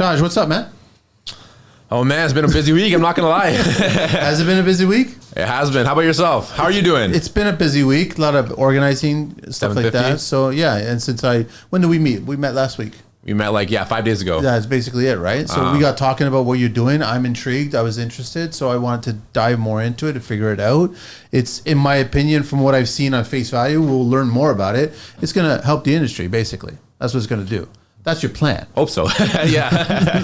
Taj, what's up, man? Oh man, it's been a busy week. I'm not gonna lie. Has it been a busy week? It has been. How about yourself? How are you doing? It's been a busy week. A lot of organizing stuff like that. So yeah, and when did we meet? We met last week. We met 5 days ago. Yeah, that's basically it, right? So we got talking about what you're doing. I'm intrigued. I was interested, so I wanted to dive more into it to figure it out. It's, in my opinion, from what I've seen on face value, we'll learn more about it. It's going to help the industry, basically. That's what it's going to do. That's your plan. Hope so. Yeah.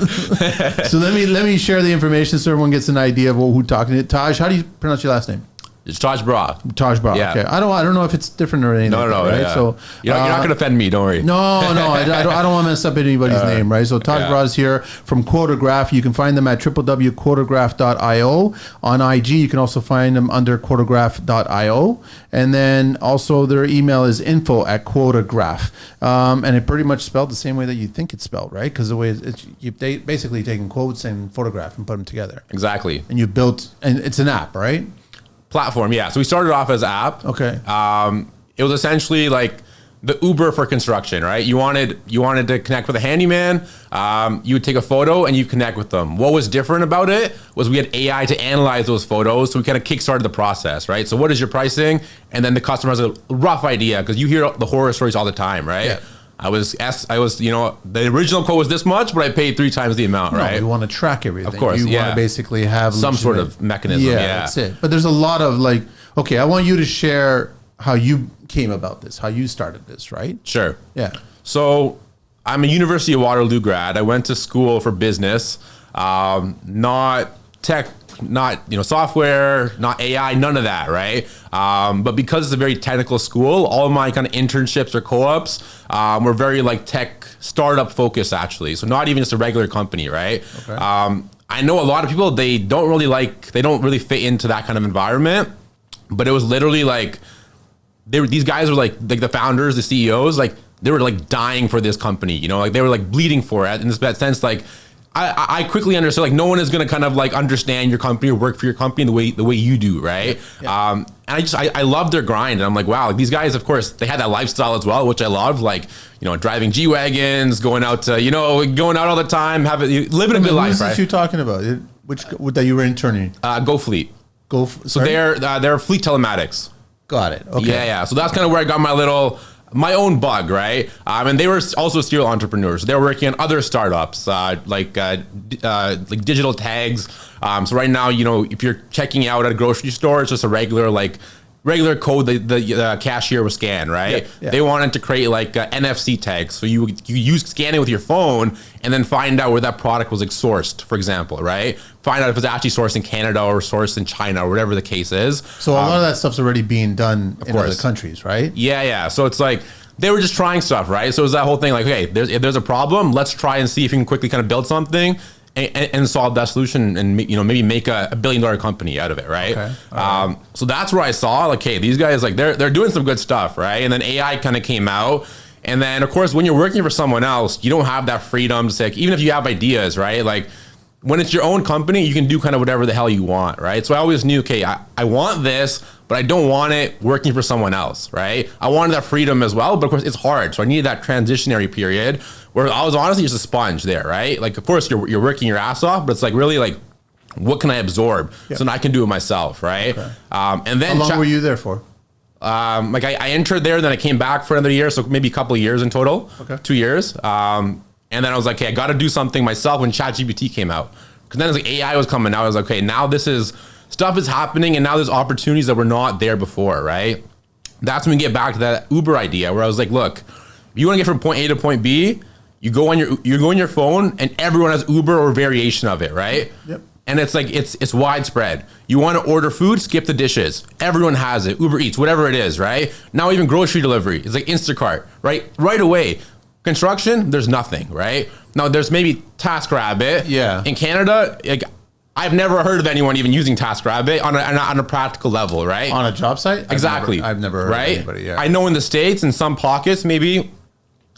So let me share the information so everyone gets an idea of who talking to. Taj, how do you pronounce your last name? It's Taj Brah. Taj Brah. Yeah. Okay. I don't know if it's different or anything. No. Right? Yeah. So you're not going to offend me. Don't worry. No. I don't want to mess up anybody's name. Right. So Taj Brah is here from Quotograph. You can find them at www.quotograph.io. On IG, you can also find them under quotograph.io. And then also their email is info@quotograph. And it pretty much spelled the same way that you think it's spelled, right? Because the way you basically taking quotes and photograph and put them together. Exactly. And you built, and it's an app, right? Platform, yeah. So we started off as an app. Okay. It was essentially like the Uber for construction, right? You wanted to connect with a handyman. You would take a photo and you connect with them. What was different about it was we had AI to analyze those photos, so we kind of kickstarted the process, right? So what is your pricing? And then the customer has a rough idea, because you hear the horror stories all the time, right? Yeah. I was, the original quote was this much, but I paid 3 times the amount, right? You want to track everything. Of course, you want to basically have some sort of mechanism. Yeah, that's it. But there's a lot of I want you to share how you came about this, how you started this, right? Sure. Yeah. So I'm a University of Waterloo grad. I went to school for business, not tech, not software, not AI, none of that, right? But because it's a very technical school, all of my kind of internships or co-ops were very tech startup focused, actually. So not even just a regular company, right? Okay. I know a lot of people, they don't really fit into that kind of environment. But it was literally these guys were the founders, the CEOs, they were dying for this company, they were bleeding for it in this sense. I quickly understood no one is going to kind of understand your company or work for your company the way you do, right? Yeah. And I love their grind, and I'm like, wow, these guys, of course, they had that lifestyle as well, which I love, driving G-Wagons, going out all the time, living a good life. What are you talking about? That you were interning? Go Fleet. So they're fleet telematics. Got it. Okay. Yeah. So that's kind of where I got my own bug, right? And they were also serial entrepreneurs. They were working on other startups, like digital tags. So right now, if you're checking out at a grocery store, it's just a regular code the cashier will scan, right? Yeah. They wanted to create NFC tags. So you scan it with your phone and then find out where that product was sourced, for example, right? Find out if it's actually sourced in Canada or sourced in China or whatever the case is. So a lot of that stuff's already being done in other countries, right? Yeah. So it's they were just trying stuff, right? So it was that whole thing okay, if there's a problem, let's try and see if you can quickly kind of build something and solve that solution and maybe make a $1 billion company out of it, right? Okay. So that's where I saw hey, these guys they're doing some good stuff, right? And then AI kind of came out, and then of course when you're working for someone else, you don't have that freedom to say even if you have ideas, right? When it's your own company, you can do kind of whatever the hell you want, right? So I always knew, okay, I want this, but I don't want it working for someone else, right? I wanted that freedom as well, but of course it's hard. So I needed that transitionary period where I was honestly just a sponge there, right? Of course you're working your ass off, but it's really what can I absorb so that I can do it myself, right? Okay. And then how long were you there for? I entered there, then I came back for another year, so maybe a couple of years in total, 2 years. And then I was like, okay, I got to do something myself when ChatGPT came out. Because then AI was coming out. I was like, okay, now stuff is happening, and now there's opportunities that were not there before, right? That's when we get back to that Uber idea where I was like, look, if you want to get from point A to point B, you go on your phone, and everyone has Uber or variation of it, right? Yep. And it's it's widespread. You want to order food, skip the dishes. Everyone has it. Uber Eats, whatever it is, right? Now even grocery delivery, it's Instacart, right? Right away. Construction, there's nothing, right? Now there's maybe TaskRabbit. Yeah. In Canada, I've never heard of anyone even using TaskRabbit on a practical level, right? On a job site? Exactly. I've never heard of anybody. Yeah. I know in the States, in some pockets, maybe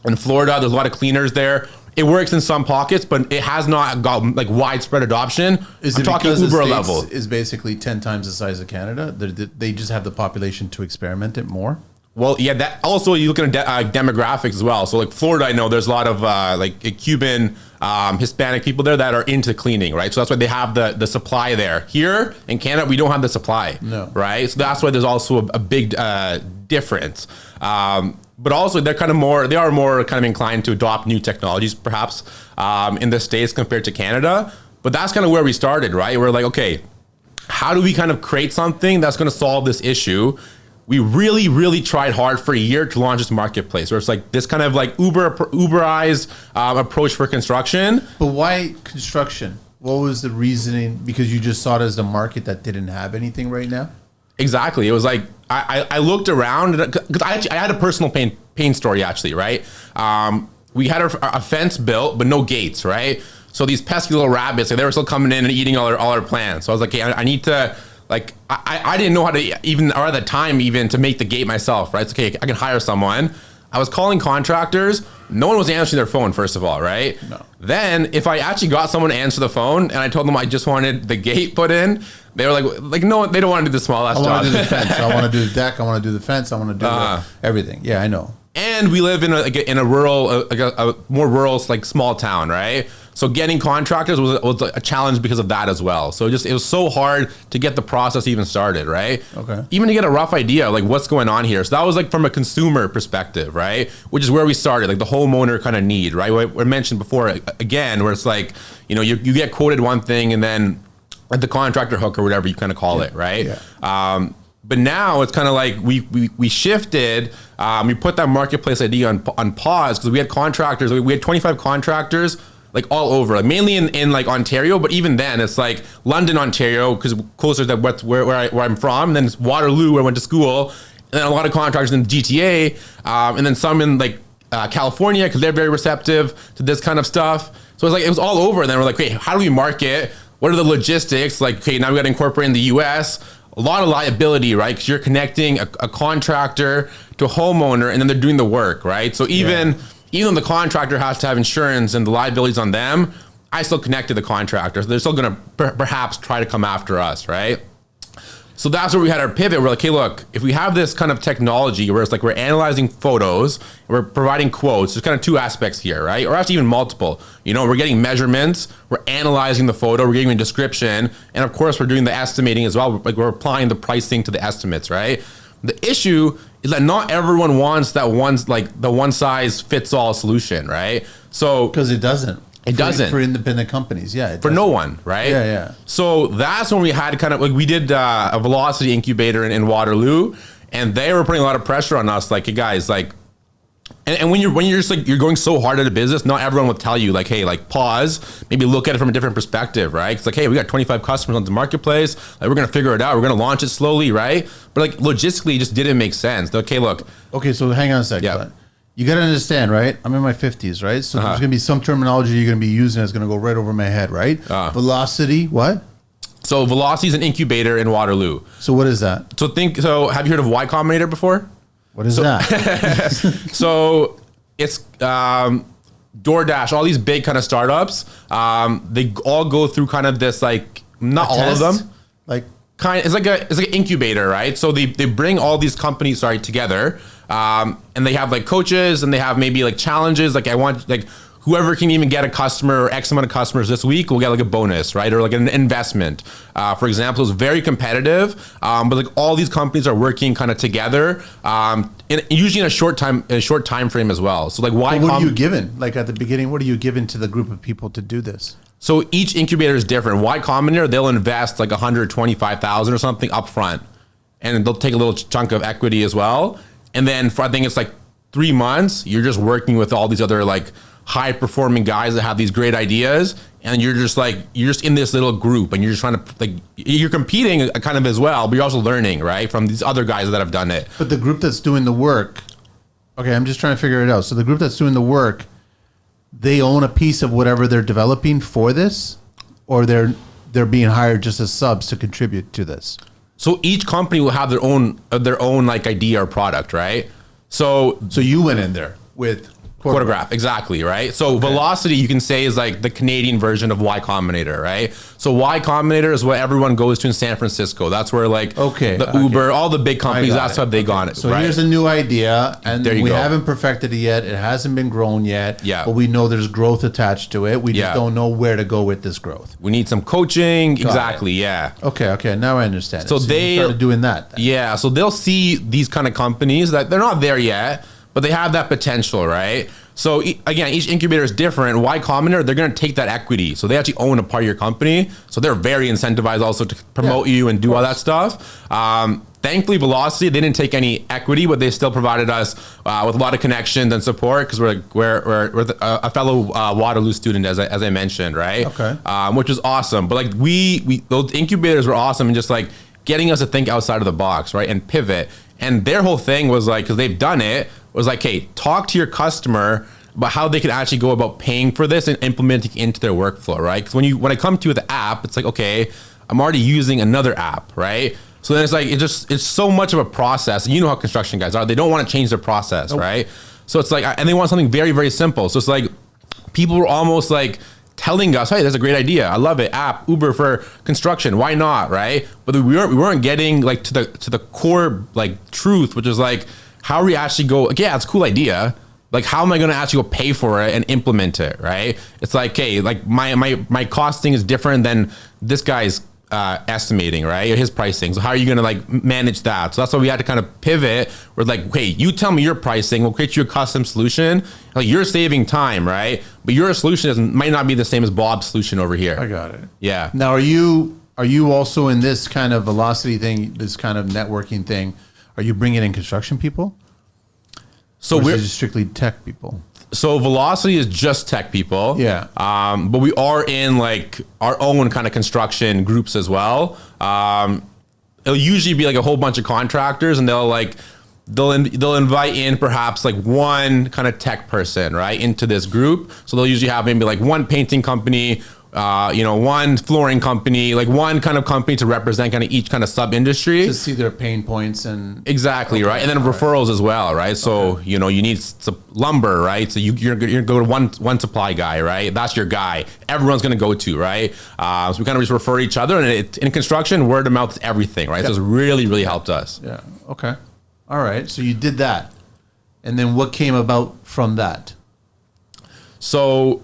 in Florida, there's a lot of cleaners there. It works in some pockets, but it has not got widespread adoption. I'm talking Uber level. Is basically 10 times the size of Canada. They just have the population to experiment it more. Well, yeah, that also you look at demographics as well. So like Florida, I know there's a lot of like Cuban, Hispanic people there that are into cleaning, right? So that's why they have the supply there. Here in Canada, we don't have the supply, No. right? So that's why there's also a big difference. But also they are more kind of inclined to adopt new technologies, perhaps in the States compared to Canada. But that's kind of where we started, right? We're like, okay, how do we kind of create something that's going to solve this issue? We really, really tried hard for a year to launch this marketplace, where it's like this kind of like Uberized approach for construction. But why construction? What was the reasoning? Because you just saw it as a market that didn't have anything right now? Exactly. It was like, I looked around, because I had a personal pain story actually, right? We had a fence built, but no gates, right? So these pesky little rabbits, like, they were still coming in and eating all our plants. So I was like, hey, I need to, like, I didn't know how to even, or at the time even, to make the gate myself, right? It's okay, I can hire someone. I was calling contractors. No one was answering their phone, first of all, right? No. Then if I actually got someone to answer the phone and I told them I just wanted the gate put in, they were like, no, they don't want to do the small ass job. I want to do the fence. I want to do the deck. I want to do the fence. I want to do everything. Yeah, I know. And we live in a rural, a more rural, like small town, right? So getting contractors was a challenge because of that as well. So it was so hard to get the process even started, right? Okay. Even to get a rough idea like what's going on here. So that was like from a consumer perspective, right? Which is where we started, like the homeowner kind of need, right? What I mentioned before, again, where it's like, you get quoted one thing and then at the contractor hook or whatever you kind of call it, right? Yeah. But now it's kind of like we shifted. We put that marketplace idea on pause because we had contractors. We had 25 contractors like all over, like mainly in like Ontario. But even then, it's like London, Ontario, because closer to where I'm from. And then it's Waterloo, where I went to school. And then a lot of contractors in the GTA, and then some in like California because they're very receptive to this kind of stuff. So it's like it was all over. And then we're like, okay, how do we market? What are the logistics? Like, okay, now we got to incorporate in the US. A lot of liability, right? Because you're connecting a contractor to a homeowner and then they're doing the work, right? So even though the contractor has to have insurance and the liabilities on them, I still connect to the contractor. So they're still going to perhaps try to come after us, right? So that's where we had our pivot. We're like, hey, look, if we have this kind of technology where it's like we're analyzing photos, we're providing quotes, there's kind of two aspects here, right? Or actually even multiple. We're getting measurements, we're analyzing the photo, we're getting a description, and of course we're doing the estimating as well. Like we're applying the pricing to the estimates, right? The issue is that not everyone wants that the one size fits all solution, right? So because it doesn't. It doesn't. For independent companies, yeah. For no one, right? Yeah. So that's when we had kind of, like we did a velocity incubator in Waterloo, and they were putting a lot of pressure on us, like, hey guys, like, and when you're just like, you're going so hard at a business, not everyone will tell you like, hey, like pause, maybe look at it from a different perspective, right? It's like, hey, we got 25 customers on the marketplace, like we're going to figure it out. We're going to launch it slowly, right? But like logistically, it just didn't make sense. Okay, look. Okay, so hang on a second. Yeah. You got to understand, right? I'm in my 50s, right? So there's going to be some terminology you're going to be using that's going to go right over my head, right? Velocity, what? So velocity is an incubator in Waterloo. So what is that? So have you heard of Y Combinator before? What is that? So it's DoorDash, all these big kind of startups. They all go through kind of this, like, not all of them. Like it's like an incubator, right? So they bring all these companies together, and they have like coaches and they have maybe like challenges. Like I want like whoever can even get a customer or X amount of customers this week will get like a bonus, right? Or like an investment. For example, it's very competitive, but like all these companies are working kind of together, usually in a short time frame as well. So like what are you given? Like at the beginning, what are you given to the group of people to do this? So each incubator is different. Y Combinator, they'll invest like 125,000 or something up front, and they'll take a little chunk of equity as well. And then for, I think it's like 3 months, you're just working with all these other like high performing guys that have these great ideas, and you're just in this little group, and you're just trying to like, you're competing kind of as well, but you're also learning, right, from these other guys that have done it. But the group that's doing the work, okay, I'm just trying to figure it out. So the group that's doing the work, they own a piece of whatever they're developing for this, or they're being hired just as subs to contribute to this. So each company will have their own like idea or product, right? So you went in there with Quotograph, exactly, right? So Velocity, you can say, is like the Canadian version of Y Combinator, right? So Y Combinator is what everyone goes to in San Francisco. That's where like the Uber, all the big companies, that's how they got it. So here's a new idea, and we go. haven't perfected it yet. It hasn't been grown yet, but we know there's growth attached to it. We just don't know where to go with this growth. We need some coaching. Exactly, Okay, now I understand. So they started doing that. Then. Yeah, so they'll see these kind of companies that they're not there yet, but they have that potential, right? So again, each incubator is different. Y Combinator, they're going to take that equity. So they actually own a part of your company. So they're very incentivized also to promote you and do all that stuff. Thankfully, Velocity, they didn't take any equity, but they still provided us with a lot of connections and support because we're a fellow Waterloo student, as I mentioned, right? Okay. Which was awesome. But like we those incubators were awesome and just like getting us to think outside of the box, right? And pivot. And their whole thing was like, because they've done it, was like, hey, talk to your customer about how they can actually go about paying for this and implementing into their workflow, right? Because when I come to you with the app, it's like, okay, I'm already using another app, right? So then it's like, it's so much of a process. And you know how construction guys are. They don't want to change their process, right? So it's like, and they want something very, very simple. So it's like, people were almost like telling us, hey, that's a great idea. I love it. App, Uber for construction. Why not, right? But we weren't getting like to the core like truth, which is like, how are we actually go, like, yeah, it's a cool idea. Like, how am I going to actually go pay for it and implement it, right? It's like, hey, like my costing is different than this guy's estimating, right? His pricing. So how are you going to like manage that? So that's why we had to kind of pivot. We're like, hey, you tell me your pricing. We'll create you a custom solution. Like, you're saving time, right? But your solution might not be the same as Bob's solution over here. I got it. Yeah. Now, are you also in this kind of Velocity thing, this kind of networking thing? Are you bringing in construction people? So we're just strictly tech people. So Velocity is just tech people. Yeah. But we are in like our own kind of construction groups as well. It'll usually be like a whole bunch of contractors, and they'll invite in perhaps like one kind of tech person, right, into this group. So they'll usually have maybe like one painting company, one flooring company, like one kind of company to represent kind of each kind of sub industry. To see their pain points and exactly, right? And then referrals as well, right? So, you need lumber, right? So you're going to go to one supply guy, right? That's your guy. Everyone's going to go to, right? So we kind of just refer each other, and in construction, word of mouth is everything, right? So it's really, really helped us. Yeah. Okay. All right. So you did that. And then what came about from that? So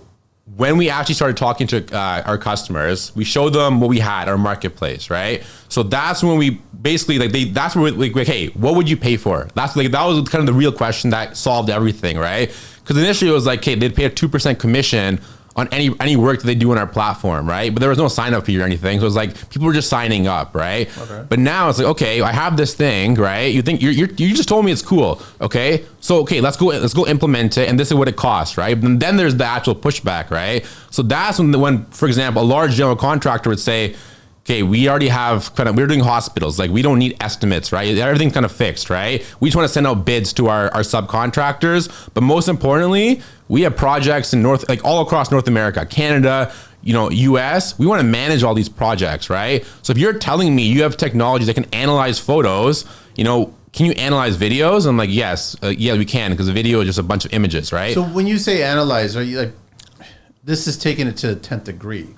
when we actually started talking to our customers, we showed them what we had, our marketplace, right? So that's when we basically that's where we like, hey, what would you pay for? That was kind of the real question that solved everything, right? Because initially it was like, hey, they'd pay a 2% commission on any work that they do on our platform, right? But there was no sign up fee or anything. So it was like people were just signing up, right? Okay. But now it's like, okay, I have this thing, right? You think you just told me it's cool, okay? So okay, let's go implement it, and this is what it costs, right? And then there's the actual pushback, right? So that's when, for example, a large general contractor would say, okay, we already have we're doing hospitals. Like, we don't need estimates, right? Everything's kind of fixed, right? We just want to send out bids to our subcontractors. But most importantly, we have projects in all across North America, Canada, US. We want to manage all these projects, right? So if you're telling me you have technology that can analyze photos, can you analyze videos? I'm like, yes, we can, because the video is just a bunch of images, right? So when you say analyze, are you like, this is taking it to the 10th degree?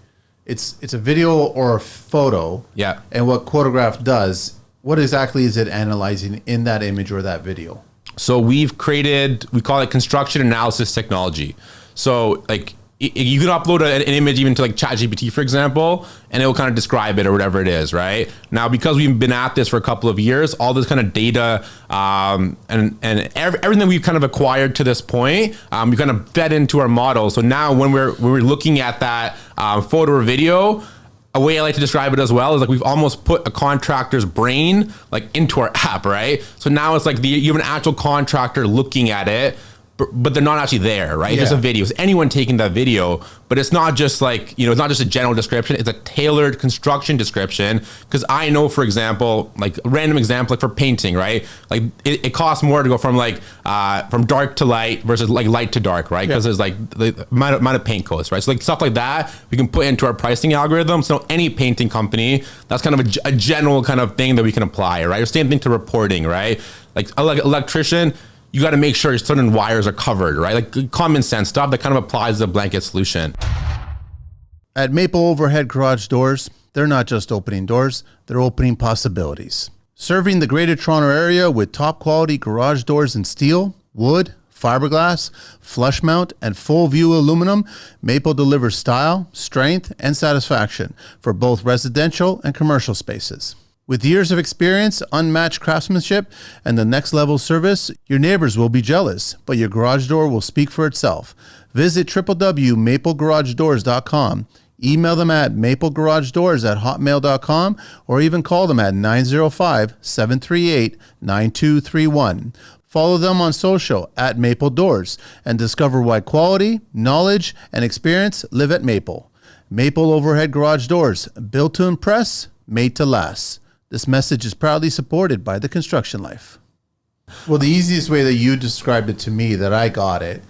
It's a video or a photo. Yeah. And what Quotograph does, what exactly is it analyzing in that image or that video? So we call it construction analysis technology. So like, you can upload an image even to like ChatGPT, for example, and it will kind of describe it or whatever it is, right? Now, because we've been at this for a couple of years, all this kind of data and everything that we've kind of acquired to this point, we kind of fed into our model. So now when we're looking at that photo or video, a way I like to describe it as well is like we've almost put a contractor's brain like into our app, right? So now it's like you have an actual contractor looking at it, but they're not actually there, right? It's just a video. It's anyone taking that video, but it's not just like, it's not just a general description. It's a tailored construction description. Because I know, for example, like a random example, like for painting, right? Like it costs more to go from from dark to light versus like light to dark, right? Because there's like the amount of paint costs, right? So like stuff like that, we can put into our pricing algorithm. So any painting company, that's kind of a general kind of thing that we can apply, right? Or same thing to reporting, right? Like electrician, you got to make sure certain wires are covered, right? Like common sense stuff that kind of applies to the blanket solution. At Maple Overhead Garage Doors, they're not just opening doors, they're opening possibilities. Serving the Greater Toronto Area with top quality garage doors in steel, wood, fiberglass, flush mount, and full view aluminum, Maple delivers style, strength, and satisfaction for both residential and commercial spaces. With years of experience, unmatched craftsmanship, and the next level service, your neighbors will be jealous, but your garage door will speak for itself. Visit www.maplegaragedoors.com. Email them at maplegaragedoors@hotmail.com or even call them at 905-738-9231. Follow them on social at Maple Doors and discover why quality, knowledge, and experience live at Maple. Maple Overhead Garage Doors, built to impress, made to last. This message is proudly supported by The Construction Life. Well, the easiest way that you described it to me that I got it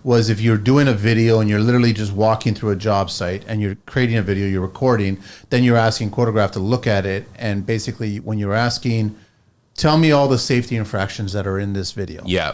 was if you're doing a video and you're literally just walking through a job site and you're creating a video, you're recording, then you're asking Quotograph to look at it. And basically when you're asking, tell me all the safety infractions that are in this video. Yeah.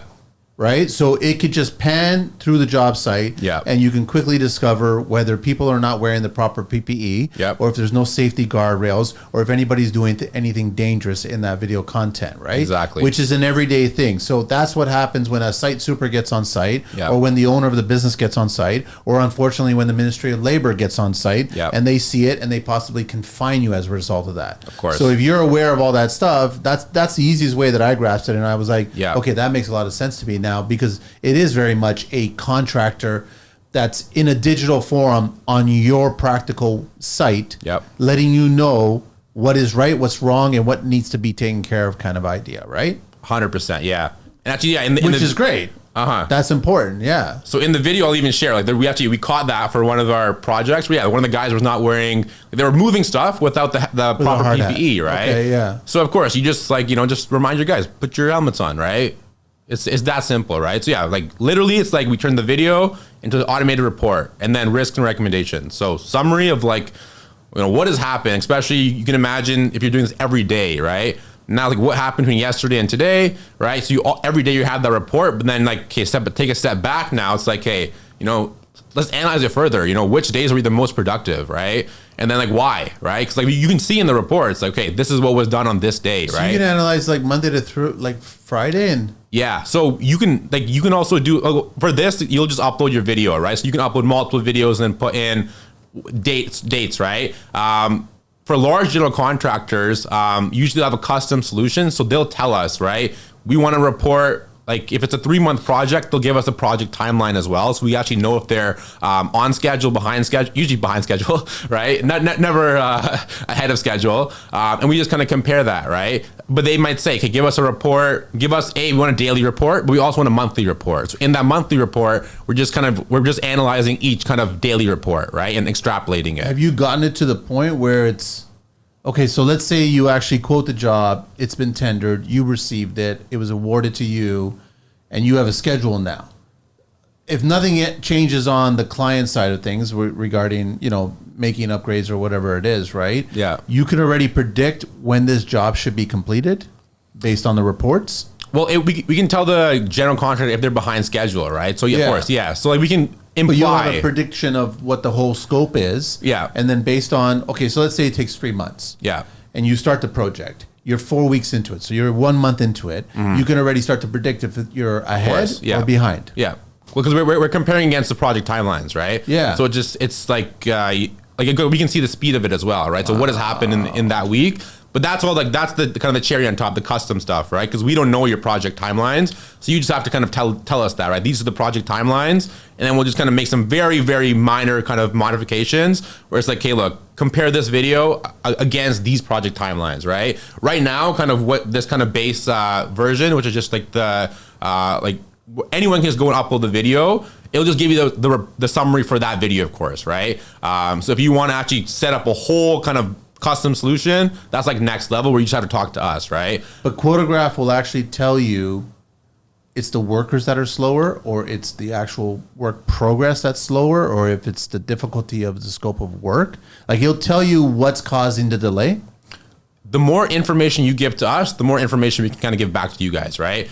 Right? So it could just pan through the job site and you can quickly discover whether people are not wearing the proper PPE or if there's no safety guardrails or if anybody's doing anything dangerous in that video content, right? Exactly. Which is an everyday thing. So that's what happens when a site super gets on site or when the owner of the business gets on site or unfortunately when the Ministry of Labor gets on site and they see it and they possibly can fine you as a result of that. Of course. So if you're aware of all that stuff, that's the easiest way that I grasped it and I was like, okay, that makes a lot of sense to me now because it is very much a contractor that's in a digital forum on your practical site, letting you know what is right, what's wrong, and what needs to be taken care of kind of idea, right? 100%, yeah. And actually, which is great. That's important, yeah. So in the video, I'll even share, like we caught that for one of our projects. One of the guys was not wearing, they were moving stuff without the proper PPE, right? Okay, yeah. So of course, you just just remind your guys, put your helmets on, right? It's that simple, right? So yeah, like literally it's like we turn the video into an automated report and then risks and recommendations. So summary of what has happened, especially you can imagine if you're doing this every day, right? Now, like what happened between yesterday and today, right? So every day you have that report, but then take a step back now. It's like, hey, let's analyze it further. Which days were the most productive, right? And then why, right? Because you can see in the reports, okay, this is what was done on this day, so right? You can analyze Monday to through Friday and. Yeah, so you can also do for this. You'll just upload your video, right? So you can upload multiple videos and then put in dates, right? For large general contractors, usually they'll have a custom solution, so they'll tell us, right? We want to report. If it's a 3-month project, they'll give us a project timeline as well. So we actually know if they're on schedule, behind schedule, usually behind schedule, right? Never ahead of schedule. And we just kind of compare that, right? But they might say, okay, give us a report, we want a daily report, but we also want a monthly report. So in that monthly report, we're just analyzing each kind of daily report, right? And extrapolating it. Have you gotten it to the point where it's, okay, so let's say you actually quote the job, it's been tendered, you received it, it was awarded to you, and you have a schedule now. If nothing changes on the client side of things regarding, making upgrades or whatever it is, right? Yeah. You can already predict when this job should be completed based on the reports? Well, we can tell the general contractor if they're behind schedule, right? So of course, yeah. So we can imply. But you'll have a prediction of what the whole scope is. Yeah. And then based on, okay, so let's say it takes 3 months. Yeah. And you start the project. You're 4 weeks into it. So you're 1 month into it. Mm-hmm. You can already start to predict if you're ahead or behind. Yeah. Well, because we're comparing against the project timelines, right? Yeah. So it's we can see the speed of it as well, right? So what has happened in that week? But that's all that's the kind of the cherry on top, the custom stuff, right? Because we don't know your project timelines. So you just have to kind of tell us that, right? These are the project timelines. And then we'll just kind of make some very, very minor kind of modifications where it's like, hey, look, compare this video against these project timelines, right? Right now, kind of what this kind of base version, which is just anyone can just go and upload the video. It'll just give you the summary for that video, of course, right? So if you want to actually set up a whole kind of custom solution, that's next level where you just have to talk to us, right? But Quotograph will actually tell you it's the workers that are slower, or it's the actual work progress that's slower, or if it's the difficulty of the scope of work. He'll tell you what's causing the delay. the more information you give to us, the more information we can kind of give back to you guys, right?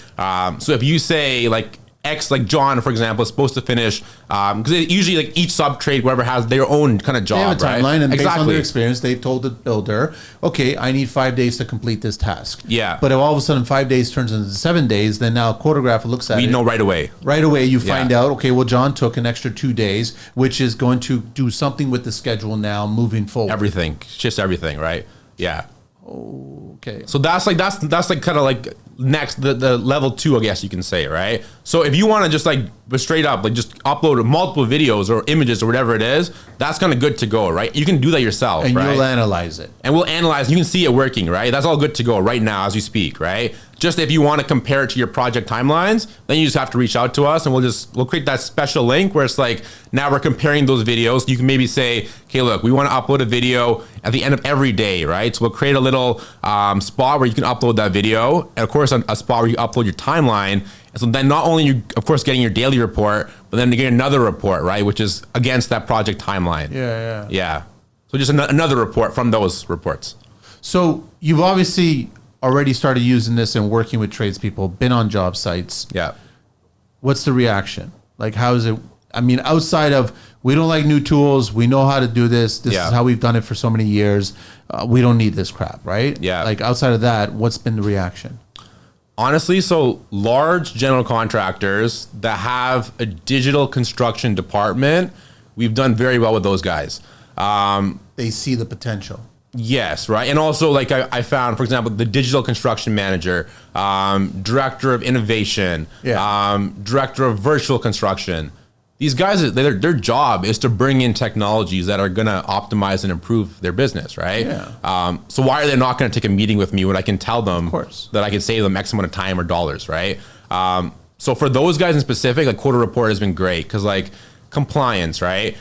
So if you say like X, like John, for example, is supposed to finish, because usually like each sub trade, whoever has their own kind of job, they have a timeline, right? and based on their experience, they've told the builder, okay, I need 5 days to complete this task. Yeah. But if all of a sudden 5 days turns into 7 days, then now Quotograph looks at it. We know right away. Right away, you find out, okay, well, John took an extra 2 days, which is going to do something with the schedule now moving forward. Everything, just everything, right? Yeah. Okay. So that's like kind of like next the level 2, I guess you can say, right? So if you want to just like straight up like just upload multiple videos or images or whatever it is, that's kind of good to go, right? You can do that yourself, and right? You'll analyze it. And we'll analyze. You can see it working, right? That's all good to go right now as we speak, right? Just if you want to compare it to your project timelines, then you just have to reach out to us, and we'll create that special link where it's like, now we're comparing those videos. You can maybe say, okay, look, we want to upload a video at the end of every day, right? So we'll create a little spot where you can upload that video, and of course a spot where you upload your timeline. And so then not only you, of course, getting your daily report, but then you get another report, right, which is against that project timeline. Yeah. So just another report from those reports. So you've obviously already started using this and working with tradespeople, been on job sites. Yeah. What's the reaction? Like, how is it? I mean, outside of, we don't like new tools, we know how to do this. This is how we've done it for so many years. We don't need this crap, right? Yeah. Like, outside of that, what's been the reaction? Honestly, so large general contractors that have a digital construction department, we've done very well with those guys. They see the potential. Yes, right. And also, like I found, for example, the digital construction manager, director of innovation, director of virtual construction. These guys, their job is to bring in technologies that are going to optimize and improve their business, right? Yeah. So why are they not going to take a meeting with me when I can tell them of course that I can save them X amount of time or dollars, right? So for those guys in specific, like Quot Report has been great because like compliance, right?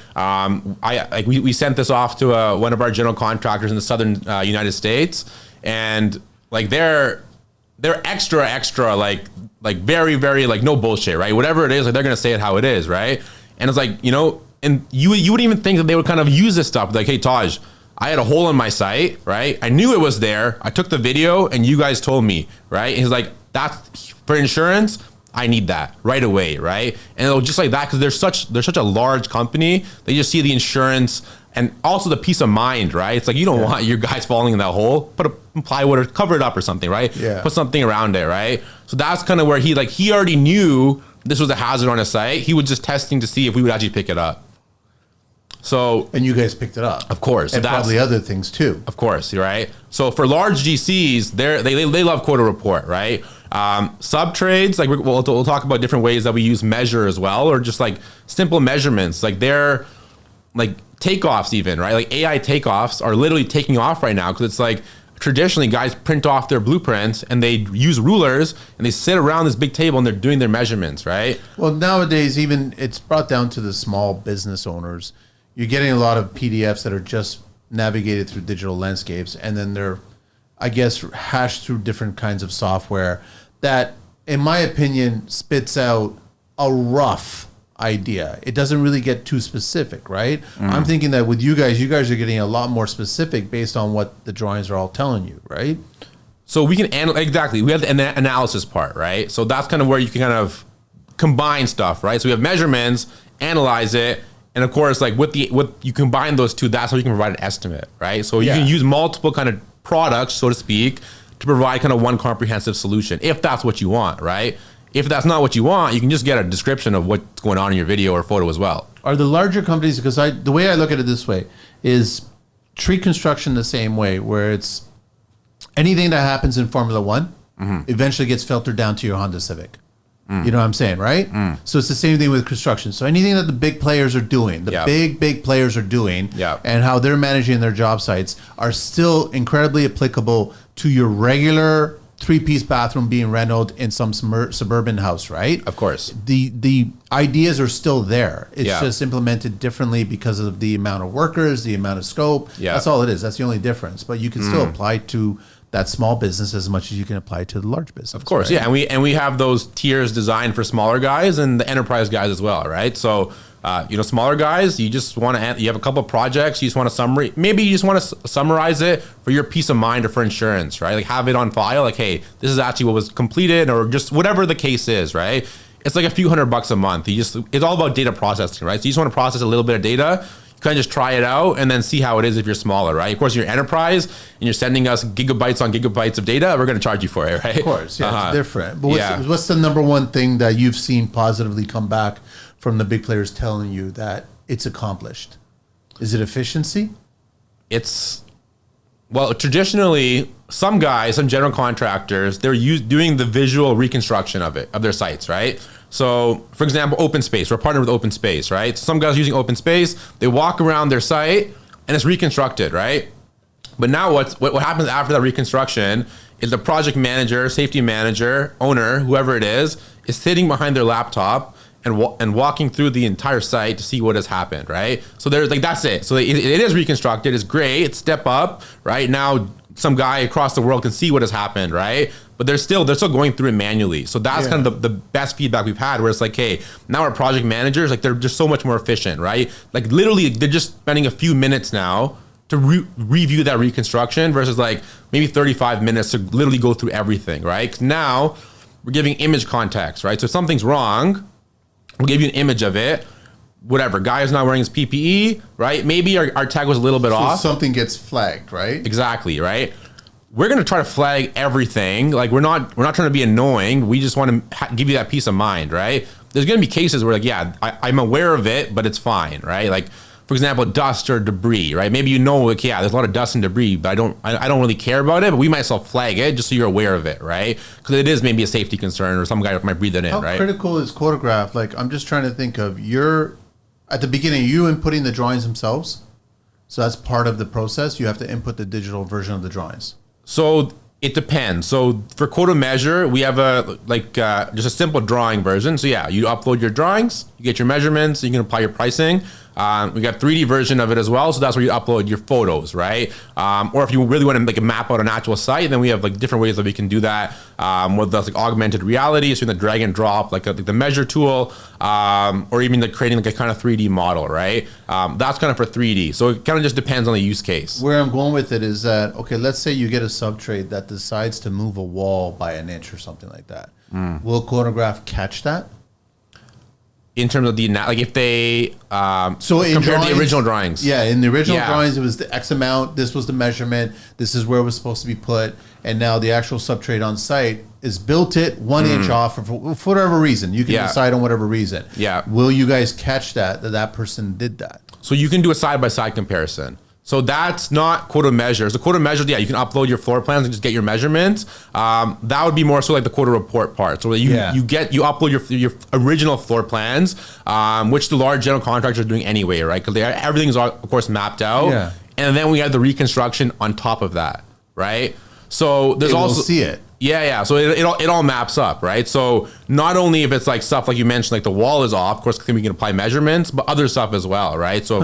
We sent this off to one of our general contractors in the southern United States, and like they're extra like very, very like no bullshit, right? Whatever it is, like they're gonna say it how it is, right? And it's like, you know, and you wouldn't even think that they would kind of use this stuff. Like, hey, Taj, I had a hole in my site, right? I knew it was there. I took the video and you guys told me, right? And he's like, that's for insurance. I need that right away, right? And it'll just like that, because they're such a large company. They just see the insurance and also the peace of mind, right? It's like, you don't want your guys falling in that hole. Put a plywood or cover it up or something, right? Yeah. Put something around it, right? So that's kind of where he already knew this was a hazard on his site. He was just testing to see if we would actually pick it up. So, and you guys picked it up, of course, and probably other things too, of course, right? So for large GCs, they love Quot Report, right? Sub trades, like we'll talk about different ways that we use measure as well, or just like simple measurements, like they're like takeoffs even, right? Like AI takeoffs are literally taking off right now, because it's like traditionally guys print off their blueprints and they use rulers and they sit around this big table and they're doing their measurements, right? Well, nowadays, even it's brought down to the small business owners. You're getting a lot of PDFs that are just navigated through digital landscapes, and then they're, I guess, hashed through different kinds of software that, in my opinion, spits out a rough idea. It doesn't really get too specific, right? I'm thinking that with you guys are getting a lot more specific based on what the drawings are all telling you, right? So we can exactly. We have the analysis part, right? So that's kind of where you can kind of combine stuff, right? So we have measurements, analyze it, and of course, like with you combine those two, that's how you can provide an estimate, right? So you can use multiple kind of products, so to speak, to provide kind of one comprehensive solution, if that's what you want, right? If that's not what you want, you can just get a description of what's going on in your video or photo as well. Are the larger companies, because the way I look at it this way is treat construction the same way, where it's anything that happens in Formula One eventually gets filtered down to your Honda Civic. You know what I'm saying, right? So it's the same thing with construction. So anything that the big players are doing, big players are doing, and how they're managing their job sites are still incredibly applicable to your regular 3-piece bathroom being renovated in some suburban house, right? Of course. The ideas are still there. It's just implemented differently because of the amount of workers, the amount of scope. That's all it is. That's the only difference. But you can still apply to that small business as much as you can apply to the large business. Of course, right? And we have those tiers designed for smaller guys and the enterprise guys as well, right? So Smaller guys, you just want to, you have a couple of projects, you just want to summary, maybe you just want to summarize it for your peace of mind or for insurance, right? Like have it on file, like, hey, this is actually what was completed, or just whatever the case is, right? It's like a few $100 a month. It's all about data processing, right? So you just want to process a little bit of data, kind of just try it out and then see how it is if you're smaller, right? Of course, you're enterprise and you're sending us gigabytes on gigabytes of data, we're going to charge you for it, right? Of course, yeah, it's different. But what's the number one thing that you've seen positively come back from the big players telling you that it's accomplished? Is it efficiency? Well, traditionally, some general contractors, they're doing the visual reconstruction of their sites, right? So, for example, open space. We're partnered with open space, right? So some guys using open space, they walk around their site and it's reconstructed, right? But now what happens after that reconstruction is the project manager, safety manager, owner, whoever it is sitting behind their laptop and walking through the entire site to see what has happened, right? So there's that's it. So it is reconstructed. It's great. It's step up, right? Now some guy across the world can see what has happened, right? But they're still going through it manually. So that's kind of the best feedback we've had, where it's like, hey, now our project managers, they're just so much more efficient, right? Like literally they're just spending a few minutes now to review that reconstruction versus maybe 35 minutes to literally go through everything, right? 'Cause now we're giving image context, right? So if something's wrong, we'll give you an image of it. Whatever, guy is not wearing his PPE, right? Maybe our tag was a little bit off. Something gets flagged, right? Exactly, right? We're going to try to flag everything. Like we're not trying to be annoying. We just want to give you that peace of mind, right? There's going to be cases where I'm aware of it, but it's fine, right? Like for example, dust or debris, right? Maybe there's a lot of dust and debris, but I don't really care about it, but we might as well flag it just so you're aware of it, right? Because it is maybe a safety concern or some guy might breathe it in, right? How critical is Quotograph? I'm just trying to think of at the beginning, you inputting the drawings themselves. So that's part of the process. You have to input the digital version of the drawings. So it depends. So for Quoto Measure, we have just a simple drawing version. So yeah, you upload your drawings, you get your measurements, you can apply your pricing. We got 3D version of it as well. So that's where you upload your photos, right? Or if you really want to map out an actual site, then we have different ways that we can do that. With that's augmented reality, so you can drag and drop the measure tool, or even creating a kind of 3D model, right? That's kind of for 3D. So it kind of just depends on the use case. Where I'm going with it is that, okay, let's say you get a sub-trade that decides to move a wall by an inch or something like that. Will Quotograph catch that? In terms of if they compare the original drawings. Yeah, in the original drawings, it was the X amount. This was the measurement. This is where it was supposed to be put. And now the actual subtrade on site is built it 1 inch off for whatever reason. You can decide on whatever reason. Yeah. Will you guys catch that person did that? So you can do a side-by-side comparison. So that's not Quoto Measure. So Quoto Measure, you can upload your floor plans and just get your measurements. That would be more so like the Quoto Report part. So you upload your original floor plans, which the large general contractors are doing anyway, right? Because everything's of course mapped out. Yeah. And then we have the reconstruction on top of that, right? So there's also see it. Yeah. So it all maps up, right? So not only if it's stuff like you mentioned, like the wall is off, of course, we can apply measurements, but other stuff as well, right? So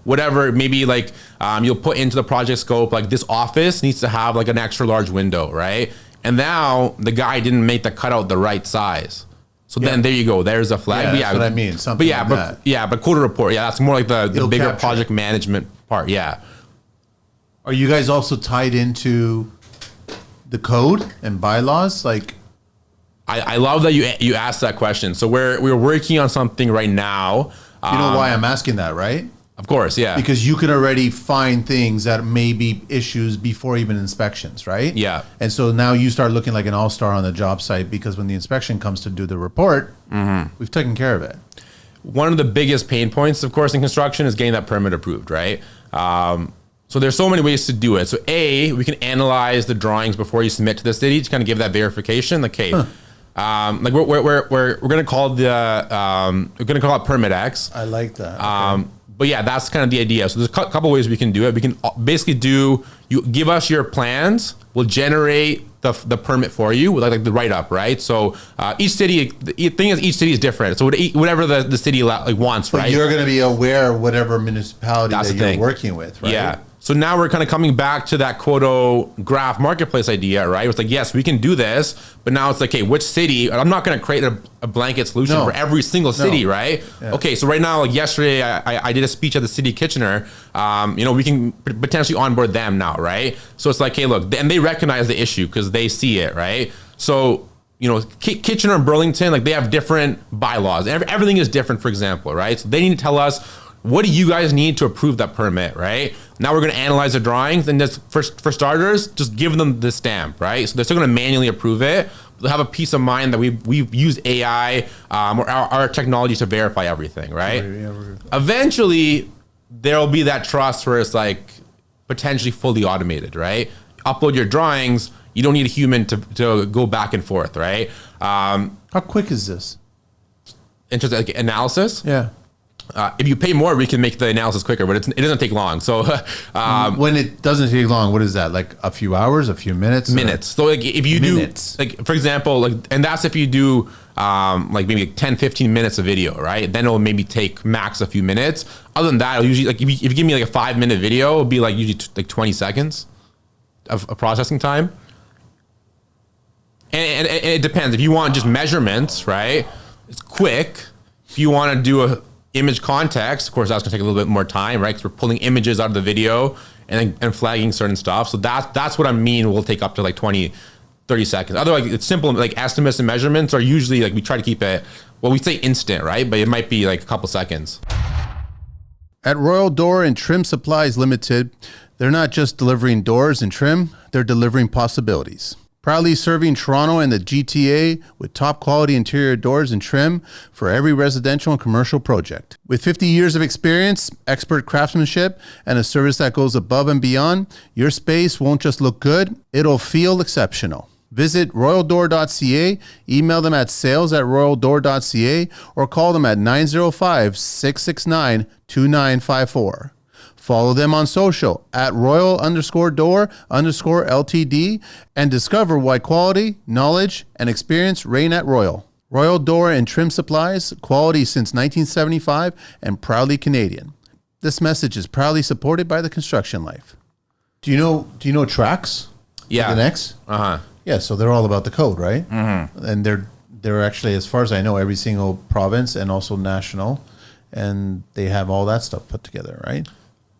whatever, maybe you'll put into the project scope, this office needs to have an extra large window, right? And now the guy didn't make the cutout the right size. So then there you go. There's a flag. Yeah, that's what I mean. Something but Quoto Report, that's more like the bigger project management part. Yeah. Are you guys also tied into the code and bylaws? I love that you asked that question. So we're working on something right now. You know why I'm asking that, right? Of course, yeah. Because you can already find things that may be issues before even inspections, right? Yeah. And so now you start looking like an all-star on the job site, because when the inspection comes to do the report, we've taken care of it. One of the biggest pain points, of course, in construction is getting that permit approved, right? So there's so many ways to do it. So we can analyze the drawings before you submit to the city to kind of give that verification. We're going to call it Permit X. I like that. But yeah, that's kind of the idea. So there's a couple ways we can do it. We can basically you give us your plans, we'll generate the permit for you with the write-up, right? So each city, the thing is each city is different. So whatever the city wants, but right? You're going to be aware of whatever municipality that you're working with, right? Yeah. So now we're kind of coming back to that Quotograph marketplace idea, right? It's like, yes, we can do this, but now it's like, hey, which city? I'm not going to create a blanket solution for every single city, right? Yeah. Okay, so right now, like yesterday, I did a speech at the city of Kitchener. We can potentially onboard them now, right? So it's like, hey, look, and they recognize the issue because they see it, right? So, Kitchener and Burlington, like they have different bylaws. Everything is different, for example, right? So they need to tell us, what do you guys need to approve that permit, right? Now we're going to analyze the drawings, and just for starters, just give them the stamp, right? So they're still going to manually approve it. They'll have a peace of mind that we've used AI or our technology to verify everything, right? Eventually, there'll be that trust where it's like potentially fully automated, right? Upload your drawings. You don't need a human to go back and forth, right? How quick is this? In terms of like analysis? Yeah. If you pay more, we can make the analysis quicker, but it doesn't take long. So when it doesn't take long, what is that? Like a few hours, a few minutes? Minutes. So like if you do, like for example, like, and that's if you do like maybe 10, 15 minutes of video, right? Then it'll maybe take max a few minutes. Other than that, it'll usually like if you give me like a 5-minute video, it'll be like usually like 20 seconds of processing time. And it depends. If you want just measurements, right? It's quick. If you want to do a image context, of course, that's gonna take a little bit more time, right? Because we're pulling images out of the video and flagging certain stuff. So that's what I mean. We'll take up to like 20, 30 seconds. Otherwise, it's simple. Like estimates and measurements are usually like we try to keep it. Well, we say instant, right? But it might be like a couple seconds. At Royal Door and Trim Supplies Limited, they're not just delivering doors and trim; they're delivering possibilities. Proudly serving Toronto and the GTA with top quality interior doors and trim for every residential and commercial project. With 50 years of experience, expert craftsmanship, and a service that goes above and beyond, your space won't just look good, it'll feel exceptional. Visit royaldoor.ca, email them at sales@royaldoor.ca, or call them at 905-669-2954. Follow them on social at Royal_Door_LTD and discover why quality, knowledge, and experience reign at Royal. Royal Door and Trim Supplies, quality since 1975 and proudly Canadian. This message is proudly supported by the Construction Life. Do you know tracks? Yeah. The next? Uh-huh. Yeah, so they're all about the code, right? Mm-hmm. And they're actually, as far as I know, every single province and also national, and they have all that stuff put together, right?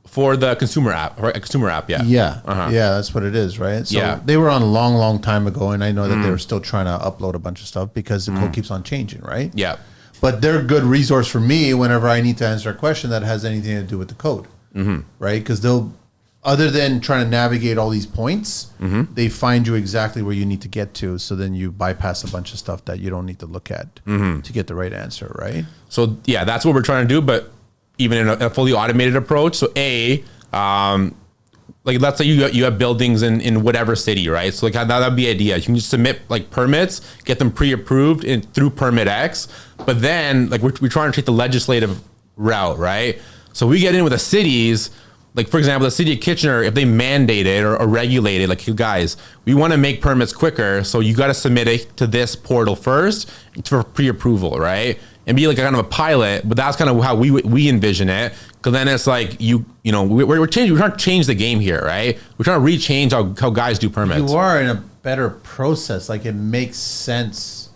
For the consumer app, right? A consumer app, yeah. Yeah. Yeah, that's what it is, right? So yeah. They were on a long, long time ago, and I know that they were still trying to upload a bunch of stuff because the code keeps on changing, right? Yeah. But they're a good resource for me whenever I need to answer a question that has anything to do with the code, right? Because they'll, other than trying to navigate all these points, they find you exactly where you need to get to, so then you bypass a bunch of stuff that you don't need to look at to get the right answer, right? So yeah, that's what we're trying to do, but even in a fully automated approach. So like let's say you have buildings in whatever city, right? So like that'd be idea. You can just submit like permits, get them pre-approved through Permit X, but then like we're trying to take the legislative route, right? So we get in with the cities, like for example, the city of Kitchener, if they mandate it or regulate it, like you guys, we want to make permits quicker, so you got to submit it to this portal first for pre-approval, right? And be like kind of a pilot, but that's kind of how we envision it. Because then it's like we're changing. We're trying to change the game here, right? We're trying to re-change how guys do permits. You are in a better process. Like it makes sense.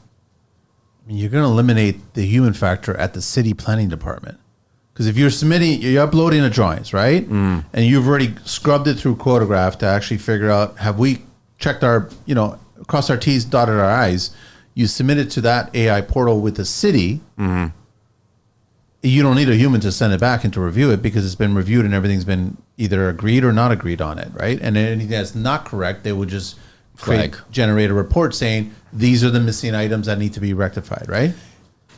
I mean, you're going to eliminate the human factor at the city planning department. Because if you're uploading the drawings, right? And you've already scrubbed it through Quotograph to actually figure out, have we checked our, crossed our T's, dotted our I's. You submit it to that AI portal with the city. You don't need a human to send it back and to review it because it's been reviewed and everything's been either agreed or not agreed on it, right? And anything that's not correct, they would just generate a report saying these are the missing items that need to be rectified, right?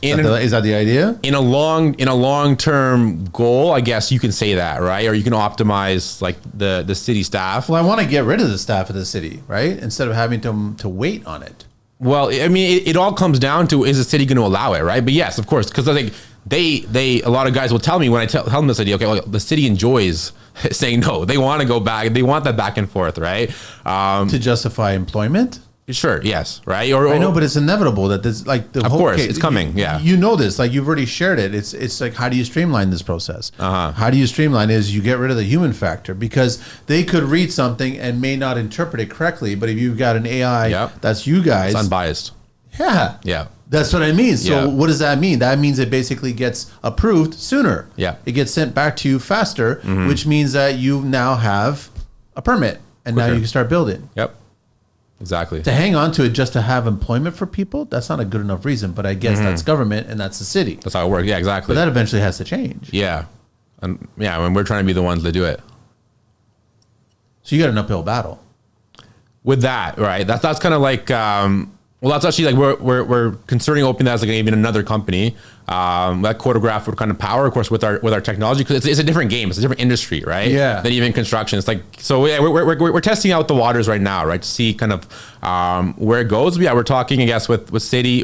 Is that the idea? In a long-term goal, I guess you can say that, right? Or you can optimize like the city staff. Well, I want to get rid of the staff of the city, right? Instead of having to wait on it. Well, I mean, it all comes down to, is the city going to allow it, right? But yes, of course, because I think a lot of guys will tell me when I tell them this idea, okay, well, the city enjoys saying no. They want to go back. They want that back and forth, right? To justify employment? Sure. Yes. Right. I know, but it's inevitable that this, like, the of course, it's coming. Yeah. You know this, like, you've already shared it. It's like, how do you streamline this process? How do you streamline is you get rid of the human factor, because they could read something and may not interpret it correctly. But if you've got an AI, that's you guys. It's unbiased. Yeah. Yeah. That's what I mean. So what does that mean? That means it basically gets approved sooner. Yeah. It gets sent back to you faster, which means that you now have a permit and now you can start building. Yep. Exactly. To hang on to it just to have employment for people, that's not a good enough reason. But I guess that's government and that's the city. That's how it works. Yeah, exactly. But that eventually has to change. Yeah. And when we're trying to be the ones that do it. So you got an uphill battle. With that, right? That's kind of like, well, that's actually like we're considering opening that as like even another company. That Quotograph would kind of power, of course, with our technology, because it's a different game, it's a different industry, right? Yeah. Than even construction. It's like, so yeah, we're testing out the waters right now, right, to see kind of where it goes. But yeah, we're talking, I guess, with City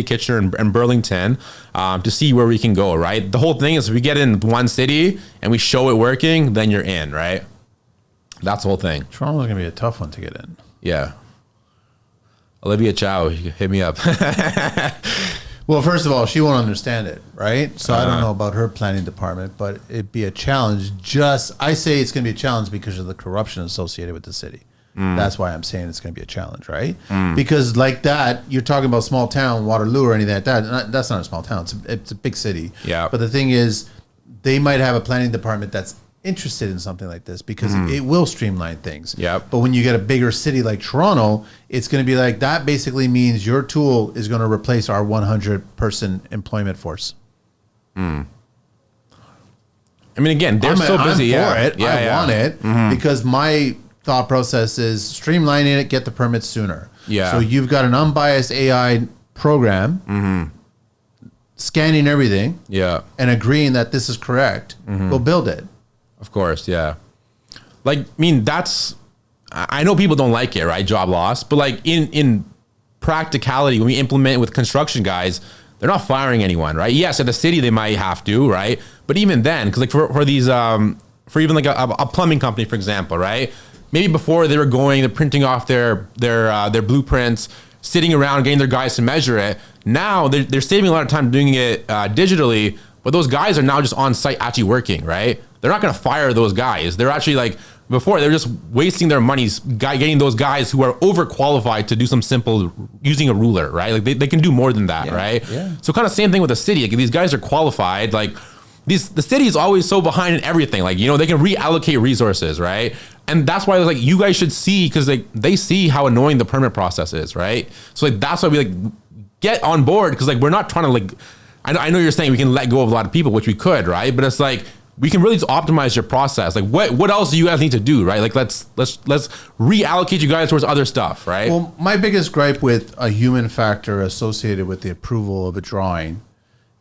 Kitchener and Burlington to see where we can go, right? The whole thing is, if we get in one city and we show it working, then you're in, right? That's the whole thing. Toronto's gonna be a tough one to get in. Yeah. Olivia Chow, hit me up. Well, first of all, she won't understand it, right? So I don't know about her planning department, but it'd be a challenge. I say it's going to be a challenge because of the corruption associated with the city. That's why I'm saying it's going to be a challenge, right? Because like that, you're talking about small town, Waterloo or anything like that. That's not a small town. It's a big city. Yeah. But the thing is, they might have a planning department that's interested in something like this because it will streamline things. Yep. But when you get a bigger city like Toronto, it's going to be like, that basically means your tool is going to replace our 100-person employment force. I mean, again, they're so busy. I'm for it. I want it because my thought process is streamlining it, get the permits sooner. Yeah. So you've got an unbiased AI program scanning everything and agreeing that this is correct. Go build it. Of course, yeah. Like, I mean, I know people don't like it, right? Job loss. But like in practicality, when we implement with construction guys, they're not firing anyone, right? Yes, at the city they might have to, right? But even then, because like for these, for even like a plumbing company, for example, right? Maybe before they're printing off their blueprints, sitting around getting their guys to measure it. Now they're saving a lot of time doing it digitally, but those guys are now just on site actually working, right? They're not going to fire those guys. They're actually like, before they're just wasting their money getting those guys who are overqualified to do some simple using a ruler, right? Like they can do more than that, right? Yeah. So kind of same thing with the city. Like, if these guys are qualified, like the city is always so behind in everything. Like, you know, they can reallocate resources, right? And that's why like you guys should see, because they see how annoying the permit process is, right? So like that's why we like get on board, because like we're not trying to like, I know you're saying we can let go of a lot of people, which we could, right? But it's like, we can really just optimize your process. Like what else do you guys need to do, right? Like let's reallocate you guys towards other stuff, right? Well, my biggest gripe with a human factor associated with the approval of a drawing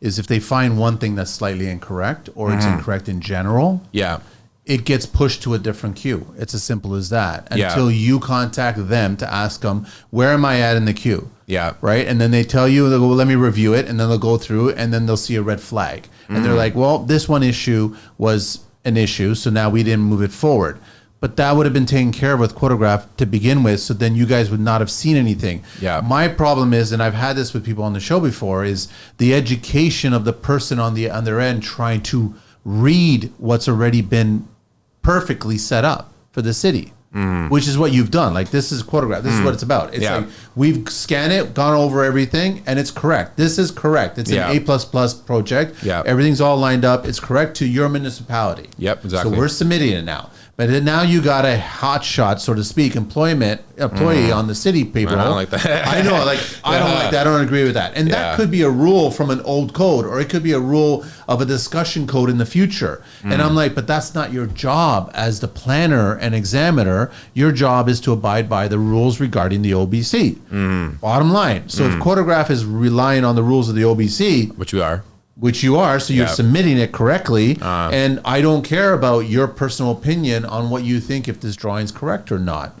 is if they find one thing that's slightly incorrect or it's incorrect in general. Yeah. It gets pushed to a different queue. It's as simple as that. Until you contact them to ask them, where am I at in the queue? Yeah. Right? And then they tell you, they'll go, well, let me review it. And then they'll go through and then they'll see a red flag. And they're like, well, this one issue was an issue, so now we didn't move it forward. But that would have been taken care of with Quotograph to begin with, so then you guys would not have seen anything. Yeah. My problem is, and I've had this with people on the show before, is the education of the person on their end trying to read what's already been perfectly set up for the city. Which is what you've done. Like, this is Quotograph. This is what it's about. It's like, we've scanned it, gone over everything, and it's correct. This is correct. It's an A++ project. Yeah. Everything's all lined up. It's correct to your municipality. Yep, exactly. So we're submitting it now. But then now you got a hot shot, so to speak, employee on the city people. I don't like that. I know, like, I don't like that. I don't agree with that. And that could be a rule from an old code, or it could be a rule of a discussion code in the future. And I'm like, but that's not your job as the planner and examiner. Your job is to abide by the rules regarding the OBC. Bottom line. So if Quotograph is relying on the rules of the OBC, which we are, which you are, so you're submitting it correctly, and I don't care about your personal opinion on what you think if this drawing's correct or not.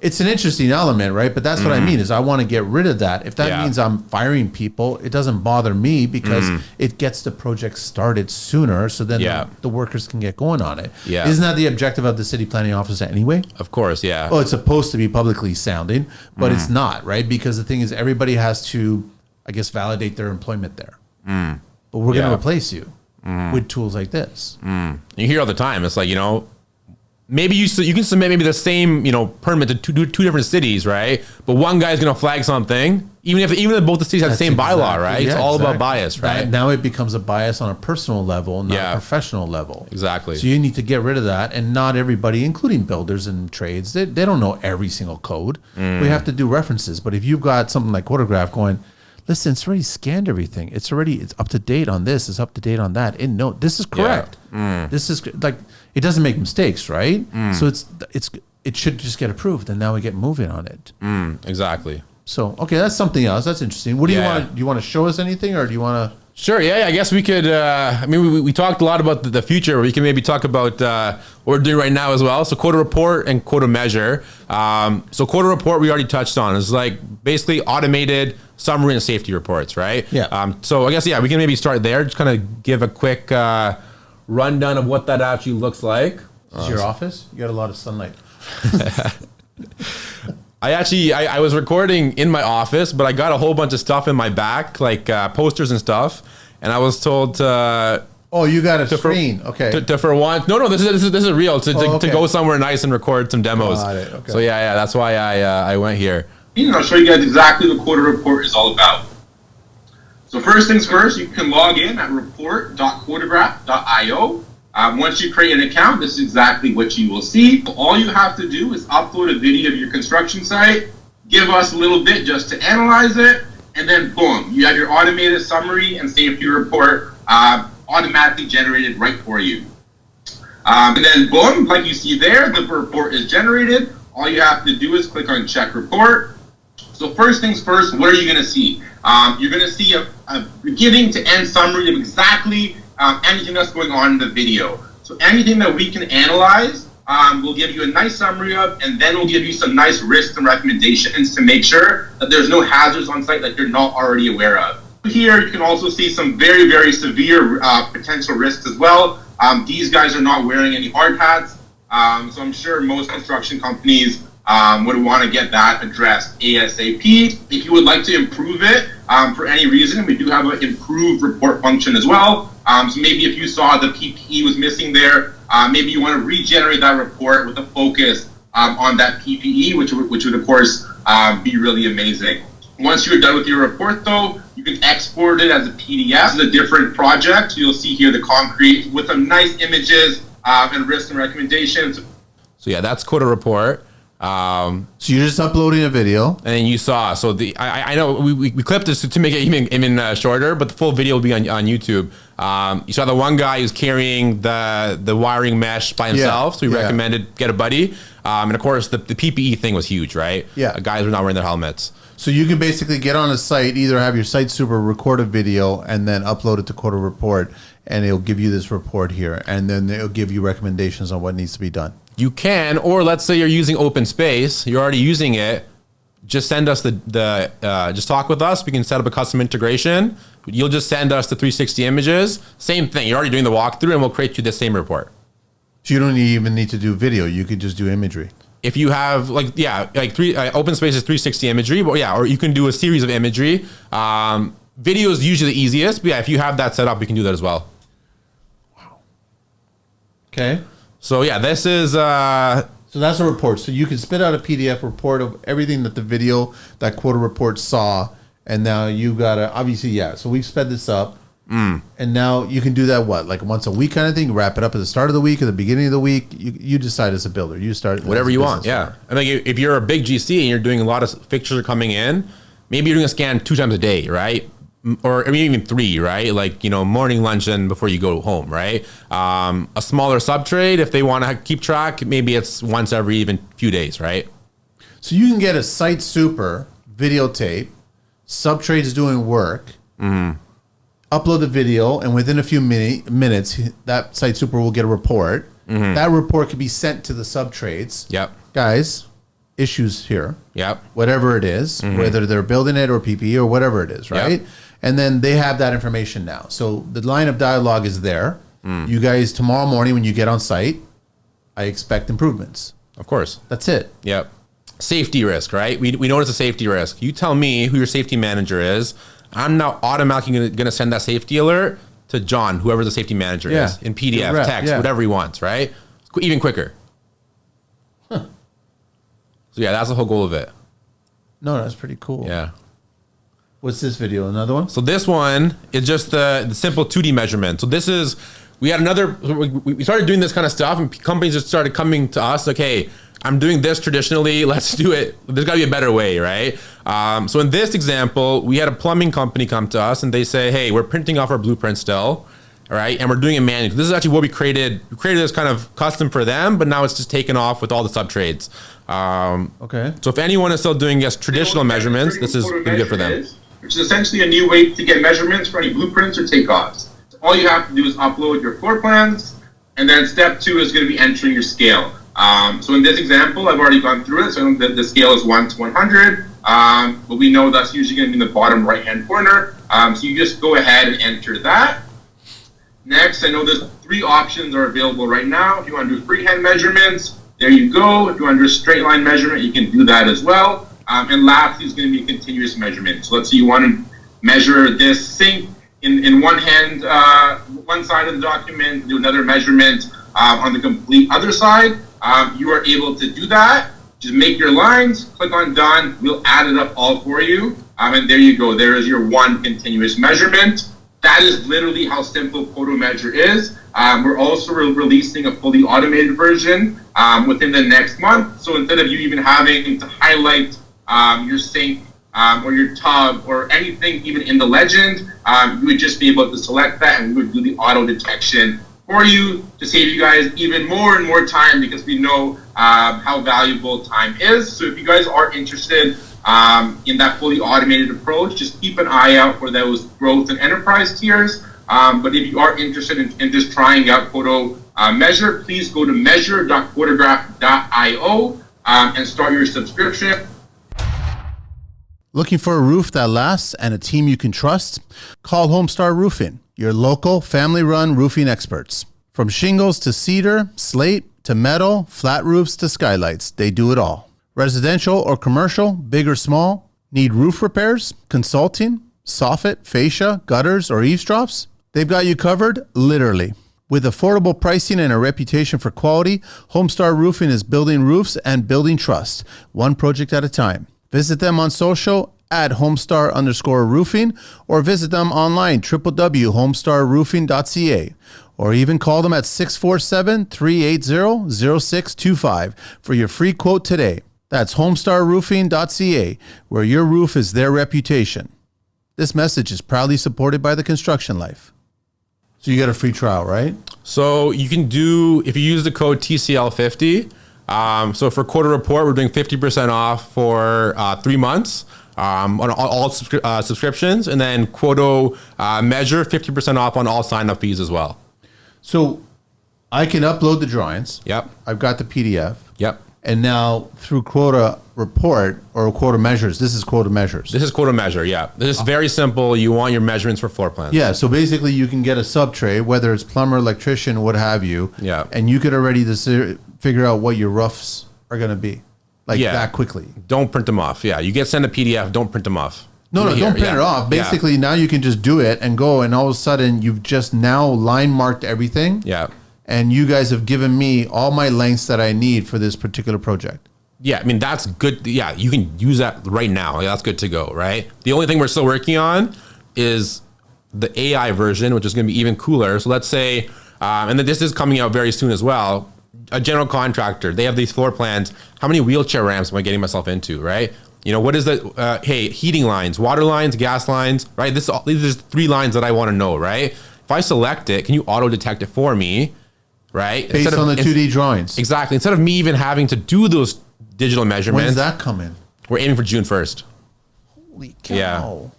It's an interesting element, right? But that's what I mean, is I want to get rid of that. If that means I'm firing people, it doesn't bother me because it gets the project started sooner, so then the workers can get going on it. Isn't that the objective of the city planning office anyway? Of course, yeah. Oh, it's supposed to be publicly sounding, but it's not, right? Because the thing is, everybody has to, I guess, validate their employment there. But we're going to replace you with tools like this. You hear all the time. It's like, maybe you can submit maybe the same, permit to two different cities, right? But one guy's going to flag something, even if both the cities have the same bylaw, right? It's all about bias, right? Now it becomes a bias on a personal level, not a professional level. Exactly. So you need to get rid of that, and not everybody, including builders and trades, they don't know every single code. We have to do references. But if you've got something like Quotograph going, listen, it's already scanned everything. It's up to date on this. It's up to date on that. And no, this is correct. This is like, it doesn't make mistakes, right? So it should just get approved, and now we get moving on it. Exactly. So okay, that's something else. That's interesting. What do you want? Do you want to show us anything, or do you want to? Sure. Yeah. I guess we could. We talked a lot about the future. We can maybe talk about what we're doing right now as well. So Quot Report and Quot Measure. So Quot Report we already touched on. It's like basically automated summary and safety reports, right? Yeah. So I guess we can maybe start there. Just kind of give a quick rundown of what that actually looks like. Is this your office? You got a lot of sunlight. I was recording in my office, but I got a whole bunch of stuff in my back, like posters and stuff, and I was told to. Oh, you got a screen. Okay. For one, no, this is real. To go somewhere nice and record some demos. Got it. Okay. So that's why I went here. I'll show you guys exactly what Quot Report is all about. So first things first, you can log in at report.quotograph.io. Once you create an account, this is exactly what you will see. All you have to do is upload a video of your construction site, give us a little bit just to analyze it, and then boom, you have your automated summary and safety report automatically generated right for you. And then boom, like you see there, the report is generated. All you have to do is click on check report. So first things first, what are you going to see? You're going to see a beginning to end summary of exactly anything that's going on in the video. So anything that we can analyze, we'll give you a nice summary of, and then we'll give you some nice risks and recommendations to make sure that there's no hazards on site that you're not already aware of. Here you can also see some very, very severe potential risks as well. These guys are not wearing any hard hats, so I'm sure most construction companies would want to get that addressed ASAP. If you would like to improve it for any reason, we do have an improved report function as well. So maybe if you saw the PPE was missing there, maybe you want to regenerate that report with a focus on that PPE, which would of course be really amazing. Once you're done with your report though, you can export it as a PDF. This is a different project. You'll see here the concrete with some nice images and risks and recommendations. So that's Quot Report. So you're just uploading a video, and you saw. So I know we clipped this to make it even shorter, but the full video will be on YouTube. You saw the one guy who's carrying the wiring mesh by himself, so we recommended get a buddy. And of course, the PPE thing was huge, right? Yeah, guys were not wearing their helmets. So you can basically get on a site, either have your site super record a video and then upload it to Quot Report, and it'll give you this report here, and then it'll give you recommendations on what needs to be done. You can, or let's say you're using open space, you're already using it, just send us just talk with us. We can set up a custom integration. You'll just send us the 360 images. Same thing, you're already doing the walkthrough, and we'll create you the same report. So you don't even need to do video, you could just do imagery. If you have open space is 360 imagery, but or you can do a series of imagery. Video is usually the easiest, but if you have that set up, we can do that as well. Wow. Okay. So this is so that's a report. So you can spit out a PDF report of everything that the video that Quot Report saw, and now you gotta obviously So we've sped this up, and now you can do that like once a week kind of thing. Wrap it up at the start of the week or the beginning of the week. You decide as a builder. You start whatever you want. Yeah, I mean if you're a big GC and you're doing a lot of fixtures are coming in, maybe you're doing a scan 2 times a day, right? Or even 3, right? Like, morning, lunch, and before you go home, right? A smaller sub-trade, if they want to keep track, maybe it's once every even few days, right? So you can get a site super videotape, sub-trades doing work, upload the video, and within a few minutes, that site super will get a report. That report could be sent to the sub-trades. Yep. Guys, issues here. Yep. Whatever it is, whether they're building it or PPE or whatever it is, right? Yep. And then they have that information now. So the line of dialogue is there. You guys, tomorrow morning when you get on site, I expect improvements. Of course. That's it. Yep. Safety risk, right? We notice a safety risk. You tell me who your safety manager is. I'm now automatically going to send that safety alert to John, whoever the safety manager is, in PDF, text, whatever he wants, right? Even quicker. So yeah, that's the whole goal of it. No, that's pretty cool. Yeah. What's this video? Another one? So this one is just the simple 2D measurement. So this is, we started doing this kind of stuff, and companies just started coming to us like, hey, I'm doing this traditionally. Let's do it. There's got to be a better way, right? So in this example, we had a plumbing company come to us, and they say, hey, we're printing off our blueprint still, all right? And we're doing it manually. This is actually what we created. We created this kind of custom for them, but now it's just taken off with all the sub-trades. Okay. So if anyone is still doing traditional measurements, this is pretty good for them. Which is essentially a new way to get measurements for any blueprints or takeoffs. So all you have to do is upload your floor plans, and then step 2 is going to be entering your scale. So in this example, I've already gone through it. So the scale is 1 to 100, but we know that's usually going to be in the bottom right-hand corner. So you just go ahead and enter that. Next, I know there's 3 options are available right now. If you want to do freehand measurements, there you go. If you want to do a straight line measurement, you can do that as well. And lastly is going to be a continuous measurement. So let's say you want to measure this sink in one hand, one side of the document, do another measurement on the complete other side. You are able to do that. Just make your lines, click on done. We'll add it up all for you. And there you go. There is your one continuous measurement. That is literally how simple Photo Measure is. We're also releasing a fully automated version within the next month. So instead of you even having to highlight your sink or your tub or anything even in the legend, you would just be able to select that, and we would do the auto detection for you to save you guys even more and more time, because we know how valuable time is. So if you guys are interested in that fully automated approach, just keep an eye out for those growth and enterprise tiers. But if you are interested in just trying out Photo Measure, please go to measure.quotograph.io and start your subscription. Looking for a roof that lasts and a team you can trust? Call Homestar Roofing, your local family-run roofing experts. From shingles to cedar, slate to metal, flat roofs to skylights, they do it all. Residential or commercial, big or small, need roof repairs, consulting, soffit, fascia, gutters, or eavesdrops? They've got you covered, literally. With affordable pricing and a reputation for quality, Homestar Roofing is building roofs and building trust, one project at a time. Visit them on social at homestar_roofing, or visit them online, www.homestarroofing.ca, or even call them at 647-380-0625 for your free quote today. That's homestarroofing.ca, where your roof is their reputation. This message is proudly supported by the Construction Life. So you got a free trial, right? So you can do, if you use the code TCL50, so for Quot Report, we're doing 50% off for 3 months on all subscriptions, and then Quoto Measure 50% off on all sign-up fees as well. So I can upload the drawings. Yep. I've got the PDF. Yep. And now through Quota Report or Quota Measures, this is Quota Measures. This is Quota Measure, yeah. This is very simple. You want your measurements for floor plans. Yeah, so basically you can get a sub-tray, whether it's plumber, electrician, what have you. Yeah. And you could already figure out what your roofs are going to be, like that quickly. Don't print them off. Yeah, you get sent a PDF. Don't print them off. No, don't print it off. Basically, now you can just do it and go, and all of a sudden you've just now line marked everything. Yeah. And you guys have given me all my lengths that I need for this particular project. Yeah, I mean, that's good. Yeah, you can use that right now. That's good to go, right? The only thing we're still working on is the AI version, which is going to be even cooler. So let's say, and then this is coming out very soon as well, a general contractor, they have these floor plans. How many wheelchair ramps am I getting myself into, right? You know, what is the, hey, heating lines, water lines, gas lines, right? These are 3 lines that I want to know, right? If I select it, can you auto detect it for me, right? Based on the 2D drawings. Exactly. Instead of me even having to do those digital measurements. When's that coming? We're aiming for June 1st. Holy cow. Yeah.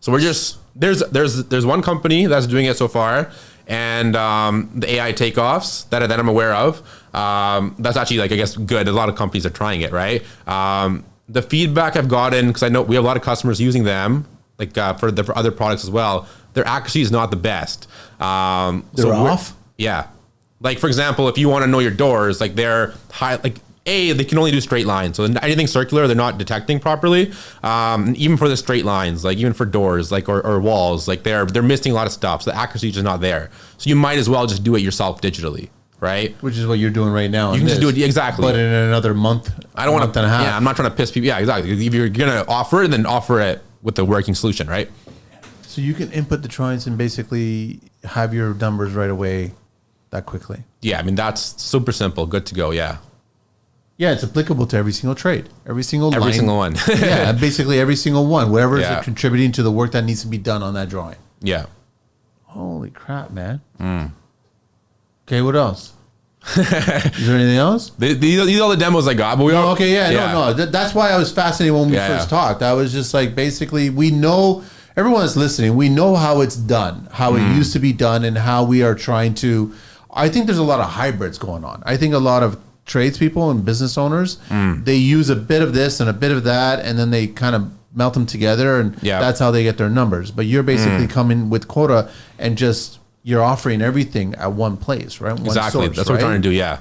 So we're just there's one company that's doing it so far, and the AI takeoffs that I'm aware of. That's actually like I guess good. A lot of companies are trying it, right? The feedback I've gotten, because I know we have a lot of customers using them, like for other products as well. Their accuracy is not the best. They're off. Yeah, like for example, if you want to know your doors, like they're high, like. They can only do straight lines. So anything circular, they're not detecting properly. Even for the straight lines, like even for doors, like or walls, like they're missing a lot of stuff. So the accuracy is just not there. So you might as well just do it yourself digitally, right? Which is what you're doing right now. You can just do it exactly. But in another month, I don't want to. And a half. Yeah, I'm not trying to piss people. Yeah, exactly. If you're gonna offer it, then offer it with the working solution, right? So you can input the drawings and basically have your numbers right away, that quickly. Yeah, I mean that's super simple. Good to go. Yeah. Yeah, it's applicable to every single trade, every single one. Yeah, basically every single one, whatever is Yeah. contributing to the work that needs to be done on that drawing. Yeah. Holy crap, man. Okay, what else? Is there anything else? These are all the demos I got, but we all Okay, no. That's why I was fascinated when we first talked. I was just like, basically, we know, everyone that's listening, we know how it's done, how it used to be done, and how we are trying to. I think there's a lot of hybrids going on. I think a lot of tradespeople and business owners, they use a bit of this and a bit of that, and then they kind of melt them together, and that's how they get their numbers. But you're basically coming with Quota and just you're offering everything at one place, right? One exactly. source, That's what we're trying to do. Yeah.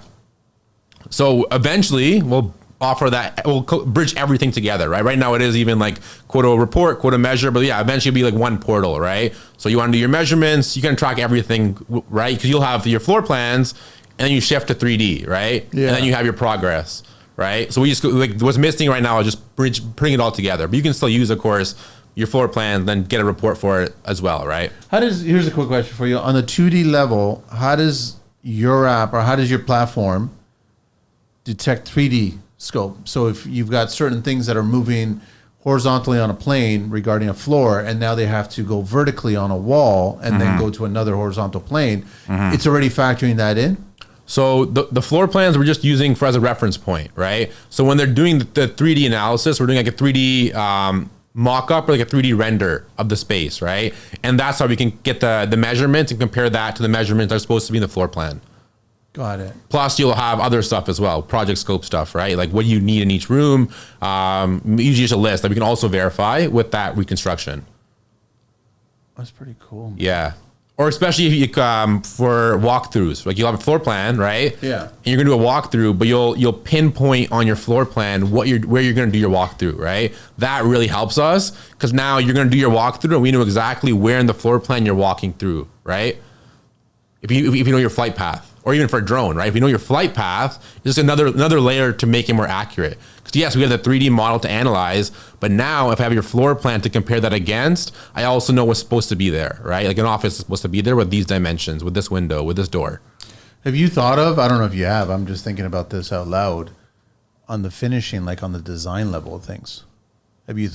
So eventually we'll offer that. We'll bridge everything together, right? Right now it is even like Quota Report, Quota Measure, but yeah, eventually it'll be like one portal, right? So you want to do your measurements, you can track everything, right? Because you'll have your floor plans. And then you shift to 3D, right? Yeah. And then you have your progress, right? So we just like what's missing right now is just bring it all together. But you can still use, of course, your floor plan, then get a report for it as well, right? Here's a quick question for you. On the 2D level, how does your app or how does your platform detect 3D scope? So if you've got certain things that are moving horizontally on a plane regarding a floor, and now they have to go vertically on a wall and then go to another horizontal plane, it's already factoring that in? So the floor plans we're just using as a reference point, right? So when they're doing the 3D analysis, we're doing like a 3D mock-up or like a 3D render of the space, right? And that's how we can get the measurements and compare that to the measurements that are supposed to be in the floor plan. Got it. Plus, you'll have other stuff as well, project scope stuff, right? Like what you need in each room. Usually just a list that we can also verify with that reconstruction. That's pretty cool, man. Yeah. Or especially if you for walkthroughs, like you'll have a floor plan, right? Yeah. And you're gonna do a walkthrough, but you'll pinpoint on your floor plan where you're gonna do your walkthrough, right? That really helps us because now you're gonna do your walkthrough and we know exactly where in the floor plan you're walking through, right? If you know your flight path, or even for a drone, right? If you know your flight path, it's just another layer to make it more accurate. Because yes, we have the 3D model to analyze, but now if I have your floor plan to compare that against, I also know what's supposed to be there, right? Like an office is supposed to be there with these dimensions, with this window, with this door. Have you thought of, I don't know if you have, I'm just thinking about this out loud, on the finishing, like on the design level of things? Have you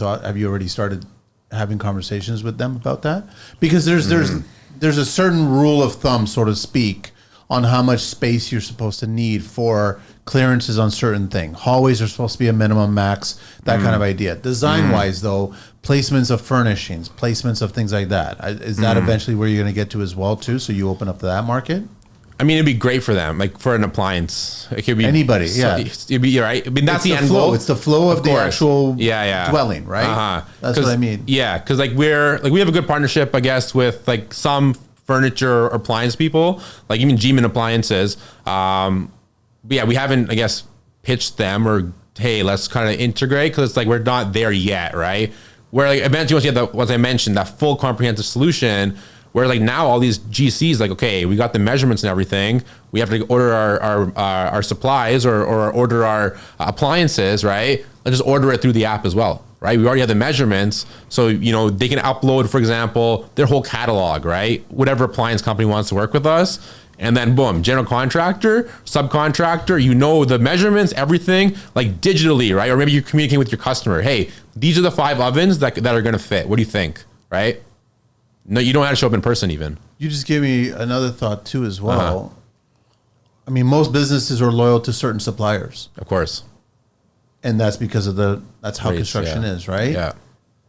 already started having conversations with them about that? Because there's a certain rule of thumb, so to speak, on how much space you're supposed to need for clearances on certain things. Hallways are supposed to be a minimum max, that kind of idea. Design-wise, though, placements of furnishings, placements of things like that. Is that eventually where you're going to get to as well, too, so you open up to that market? I mean, it'd be great for them, like for an appliance. It could be anybody, yeah. It'd be right. I mean, that's the end flow. goal. It's the flow of the actual dwelling, right? That's what I mean. Yeah, because like we have a good partnership, I guess, with like some furniture or appliance people, like even G-Man Appliances. But yeah, we haven't, I guess, pitched them or hey, let's kind of integrate because it's like we're not there yet, right? Where like eventually once you have what I mentioned, that full comprehensive solution. Where like now all these GCs like, okay, we got the measurements and everything. We have to order our supplies or order our appliances, right? Let's just order it through the app as well, right? We already have the measurements. So, you know, they can upload, for example, their whole catalog, right? Whatever appliance company wants to work with us. And then boom, general contractor, subcontractor, you know the measurements, everything like digitally, right? Or maybe you're communicating with your customer. Hey, these are the 5 ovens that are going to fit. What do you think, right? No, you don't have to show up in person even. You just gave me another thought too as well. I mean, most businesses are loyal to certain suppliers. Of course. And that's because of that's how construction is, right? Yeah.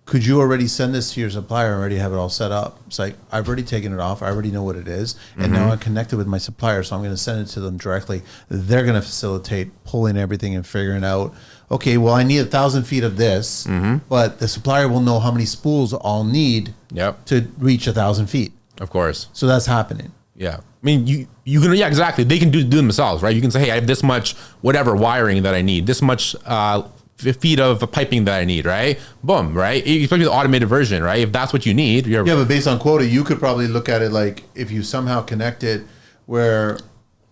could you already send this to your supplier and already have it all set up? It's like, I've already taken it off. I already know what it is. And now I'm connected with my supplier. So I'm going to send it to them directly. They're going to facilitate pulling everything and figuring out, okay, well, I need 1,000 feet of this, but the supplier will know how many spools I'll need to reach 1,000 feet. Of course. So that's happening. Yeah. I mean, you can, yeah, exactly. They can do themselves, right? You can say, hey, I have this much whatever wiring that I need, this much feet of piping that I need, right? Boom, right? Especially the automated version, right? If that's what you need. Yeah, but based on quota, you could probably look at it like if you somehow connect it where,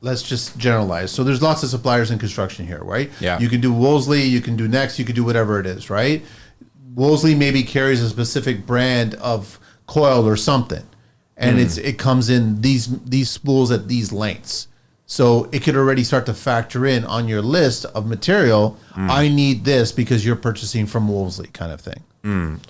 let's just generalize. So there's lots of suppliers in construction here, right? Yeah. You can do Wolseley, you can do Next, you can do whatever it is, right? Wolseley maybe carries a specific brand of coil or something. And it comes in these spools at these lengths. So it could already start to factor in on your list of material. I need this because you're purchasing from Wolseley, kind of thing.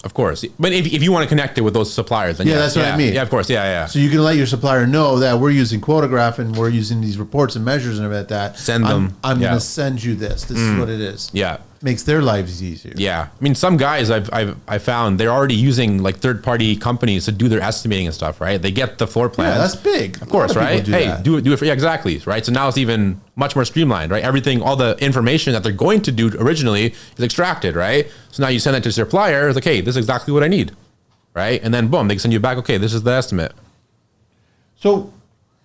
Of course. But if you want to connect it with those suppliers, then that's what I mean. Yeah, of course. Yeah. So you can let your supplier know that we're using Quotograph and we're using these reports and measures and everything like that. Send them. I'm going to send you this. This is what it is. Yeah. Makes their lives easier. Yeah. I mean, some guys I found they're already using like third-party companies to do their estimating and stuff, right? They get the floor plans. Yeah, that's big. Of course, right? Do it for, exactly, right? So now it's even much more streamlined, right? Everything, all the information that they're going to do originally is extracted, right? So now you send that to your supplier, it's like, hey, this is exactly what I need, right? And then boom, they send you back, okay, this is the estimate. So,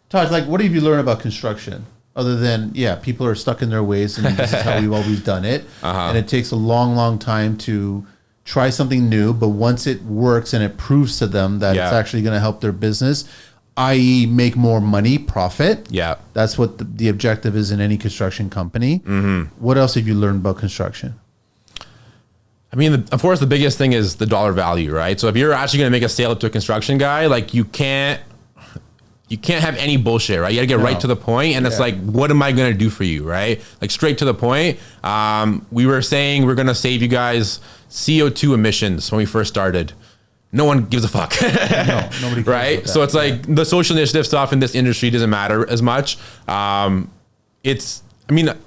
Taj, like, what have you learned about construction? Other than, people are stuck in their ways and this is how we've always done it. And it takes a long, long time to try something new. But once it works and it proves to them that it's actually going to help their business, i.e. make more money, profit. Yeah. That's what the objective is in any construction company. What else have you learned about construction? I mean, of course, the biggest thing is the dollar value, right? So if you're actually going to make a sale to a construction guy, like you can't have any bullshit, right? You got to get right to the point, and it's like, what am I going to do for you, right? Like straight to the point. We were saying we're going to save you guys CO2 emissions when we first started. No one gives a fuck. No, nobody cares right? about that. So it's like the social initiative stuff in this industry doesn't matter as much. The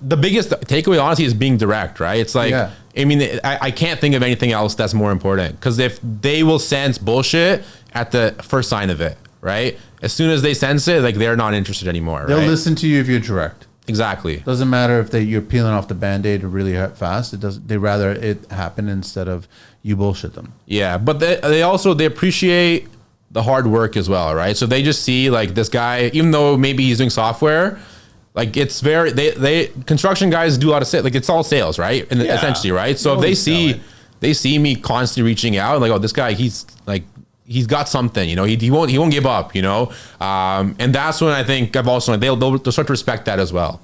biggest takeaway, honestly, is being direct, right? It's like, I mean, I can't think of anything else that's more important, because if they will sense bullshit at the first sign of it, right? As soon as they sense it, like they're not interested anymore. They'll listen to you if you're direct. Exactly. Doesn't matter if you're peeling off the Band-Aid really fast. They rather it happen instead of you bullshit them. Yeah, but they appreciate the hard work as well, right? So they just see like this guy, even though maybe he's doing software, like it's very they construction guys do a lot of sales, like it's all sales, right? And essentially, right? So if they see me constantly reaching out, like, oh, this guy, he's got something, you know, he won't give up, you know? And that's when I think I've also, they'll start to respect that as well.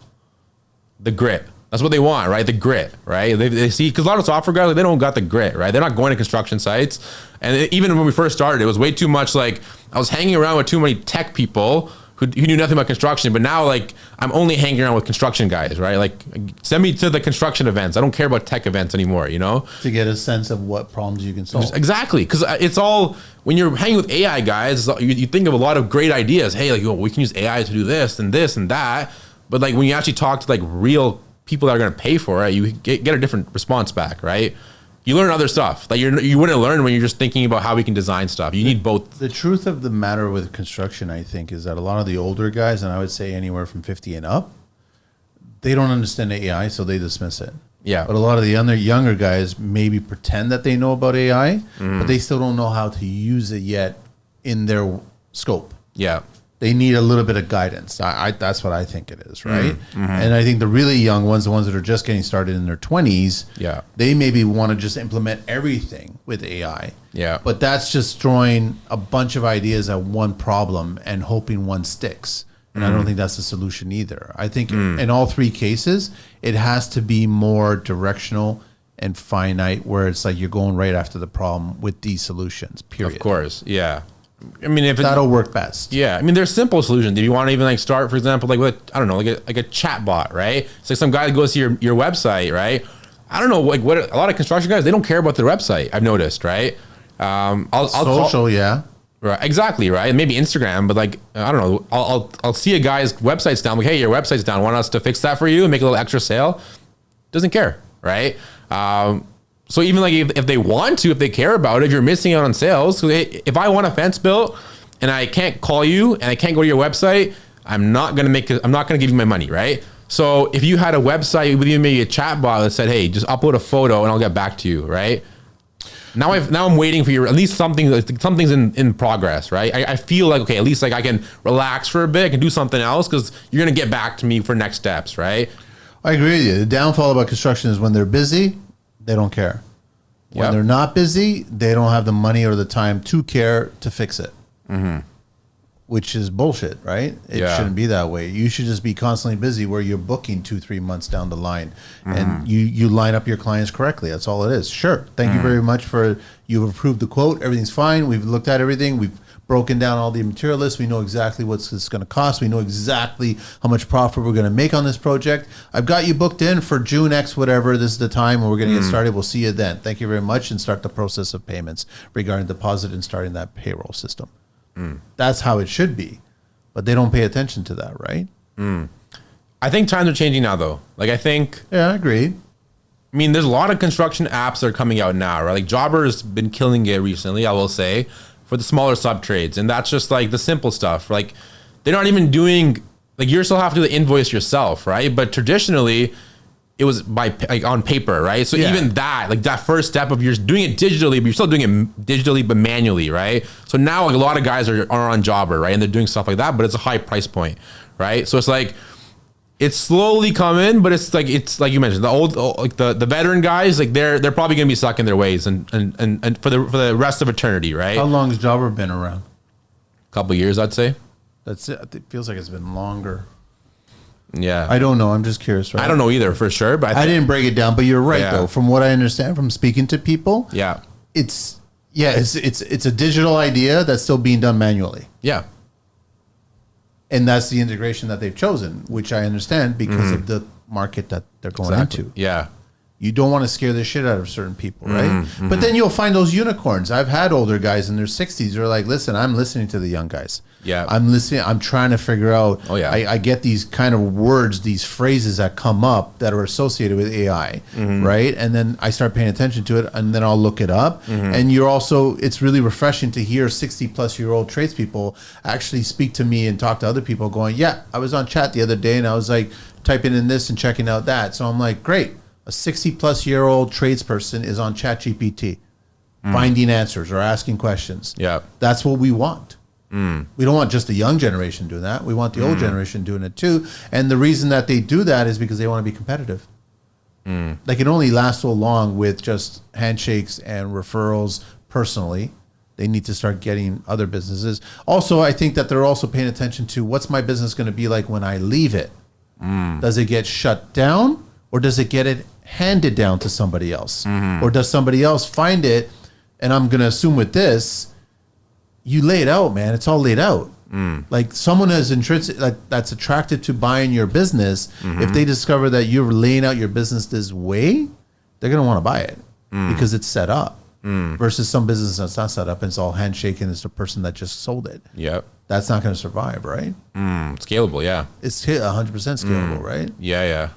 The grit. That's what they want, right? The grit, right? They see, because a lot of software guys, like, they don't got the grit, right? They're not going to construction sites. And even when we first started, it was way too much like, I was hanging around with too many tech people who knew nothing about construction, but now like I'm only hanging around with construction guys, right? Like send me to the construction events. I don't care about tech events anymore, you know? To get a sense of what problems you can solve. Exactly, because it's all, when you're hanging with AI guys, you think of a lot of great ideas. Hey, like, we can use AI to do this and that. But like when you actually talk to like real people that are going to pay for it, you get a different response back, right? You learn other stuff that you wouldn't learn when you're just thinking about how we can design stuff. You need both. The truth of the matter with construction, I think, is that a lot of the older guys, and I would say anywhere from 50 and up, they don't understand AI, so they dismiss it. Yeah. But a lot of the younger guys maybe pretend that they know about AI, but they still don't know how to use it yet in their scope. Yeah. They need a little bit of guidance. That's what I think it is, right? And I think the really young ones, the ones that are just getting started in their 20s, they maybe want to just implement everything with AI. Yeah. But that's just throwing a bunch of ideas at one problem and hoping one sticks. And I don't think that's the solution either. I think in all three cases, it has to be more directional and finite, where it's like you're going right after the problem with these solutions, period. Of course, yeah. I mean, if that'll work best. Yeah, I mean, there's simple solutions. If you want to even like start, for example, like with, I don't know, like a chatbot, right? It's like some guy goes to your website, right? I don't know, like what a lot of construction guys, they don't care about their website. I've noticed, right? Yeah. Right, exactly, right? Maybe Instagram, but like I don't know. I'll see a guy's website's down. Like, hey, your website's down. Want us to fix that for you and make a little extra sale? Doesn't care, right? So even like if they want to, if they care about it, if you're missing out on sales, so if I want a fence built and I can't call you and I can't go to your website, I'm not going to give you my money, right? So if you had a website with even maybe a chat bot that said, hey, just upload a photo and I'll get back to you, right? Now I'm waiting for at least something's in progress, right? I feel like, okay, at least like I can relax for a bit, I can do something else because you're going to get back to me for next steps, right? I agree with you. The downfall about construction is when they're busy, they don't care. When they're not busy, they don't have the money or the time to care to fix it. Which is bullshit, right? It shouldn't be that way. You should just be constantly busy where you're booking 2-3 months down the line and you line up your clients correctly. That's all it is. Sure. Thank you very much you've approved the quote. Everything's fine. We've looked at everything. We've broken down all the material lists. We know exactly what it's going to cost. We know exactly how much profit we're going to make on this project. I've got you booked in for June X, whatever. This is the time when we're going to get started. We'll see you then. Thank you very much, and start the process of payments regarding deposit and starting that payroll system. That's how it should be, but they don't pay attention to that, right? I think times are changing now, though. Like, I agree. I mean, there's a lot of construction apps that are coming out now, right? Like Jobber's been killing it recently, I will say, for the smaller sub trades, and that's just like the simple stuff. Like, they're not even doing, like, you still have to do the invoice yourself, right? But traditionally, it was on paper, right? So even that, like that first step of you're doing it digitally, but you're still doing it digitally but manually, right? So now like a lot of guys are on Jobber, right? And they're doing stuff like that, but it's a high price point, right? So it's like it's slowly coming, but it's like you mentioned, the old like the veteran guys, like they're probably gonna be stuck in their ways and for the rest of eternity, right? How long has Jobber been around? A couple of years, I'd say. That's it. It feels like it's been longer. Yeah, I don't know. I'm just curious. Right? I don't know either for sure, but I didn't break it down. But you're right, though. From what I understand from speaking to people, it's a digital idea that's still being done manually. Yeah, and that's the integration that they've chosen, which I understand because of the market that they're going into. Yeah. You don't want to scare the shit out of certain people, right? But then you'll find those unicorns. I've had older guys in their 60s who are like, listen, I'm listening to the young guys. Yeah. I'm listening. I'm trying to figure out. Oh, yeah. I get these kind of words, these phrases that come up that are associated with AI, right? And then I start paying attention to it, and then I'll look it up. And it's really refreshing to hear 60-plus-year-old tradespeople actually speak to me and talk to other people going, yeah, I was on chat the other day, and I was like typing in this and checking out that. So I'm like, great. A 60-plus-year-old tradesperson is on ChatGPT, finding answers or asking questions. Yeah, that's what we want. We don't want just the young generation doing that. We want the old generation doing it too. And the reason that they do that is because they want to be competitive. They can only last so long with just handshakes and referrals personally. They need to start getting other businesses. Also, I think that they're also paying attention to what's my business going to be like when I leave it. Does it get shut down, or does it get it handed down to somebody else? Or does somebody else find it? And I'm going to assume with this, you lay it out, man. It's all laid out. Like someone is intrinsic, like that's attracted to buying your business. If they discover that you're laying out your business this way, they're going to want to buy it because it's set up. Versus some business that's not set up and it's all handshaking. It's the person that just sold it. Yep. That's not going to survive, right? Scalable, yeah. It's 100% scalable, right? Yeah, yeah.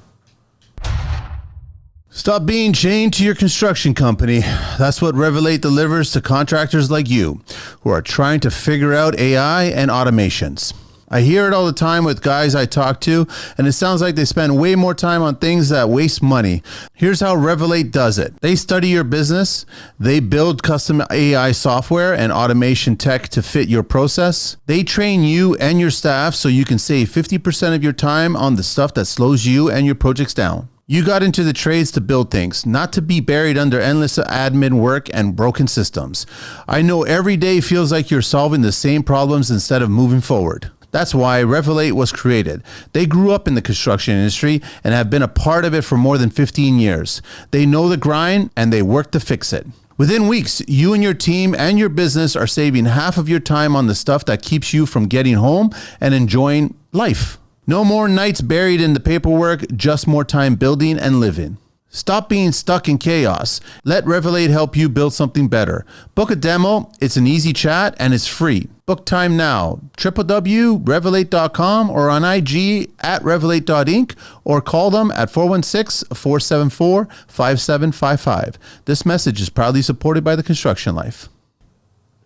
Stop being chained to your construction company. That's what Revelate delivers to contractors like you who are trying to figure out AI and automations. I hear it all the time with guys I talk to, and it sounds like they spend way more time on things that waste money. Here's how Revelate does it. They study your business, they build custom AI software and automation tech to fit your process. They train you and your staff so you can save 50% of your time on the stuff that slows you and your projects down. You got into the trades to build things, not to be buried under endless admin work and broken systems. I know every day feels like you're solving the same problems instead of moving forward. That's why Revelate was created. They grew up in the construction industry and have been a part of it for more than 15 years. They know the grind and they work to fix it. Within weeks, you and your team and your business are saving half of your time on the stuff that keeps you from getting home and enjoying life. No more nights buried in the paperwork, just more time building and living. Stop being stuck in chaos. Let Revelate help you build something better. Book a demo. It's an easy chat and it's free. Book time now. www.revelate.com or on IG at revelate.inc or call them at 416-474-5755. This message is proudly supported by the Construction Life.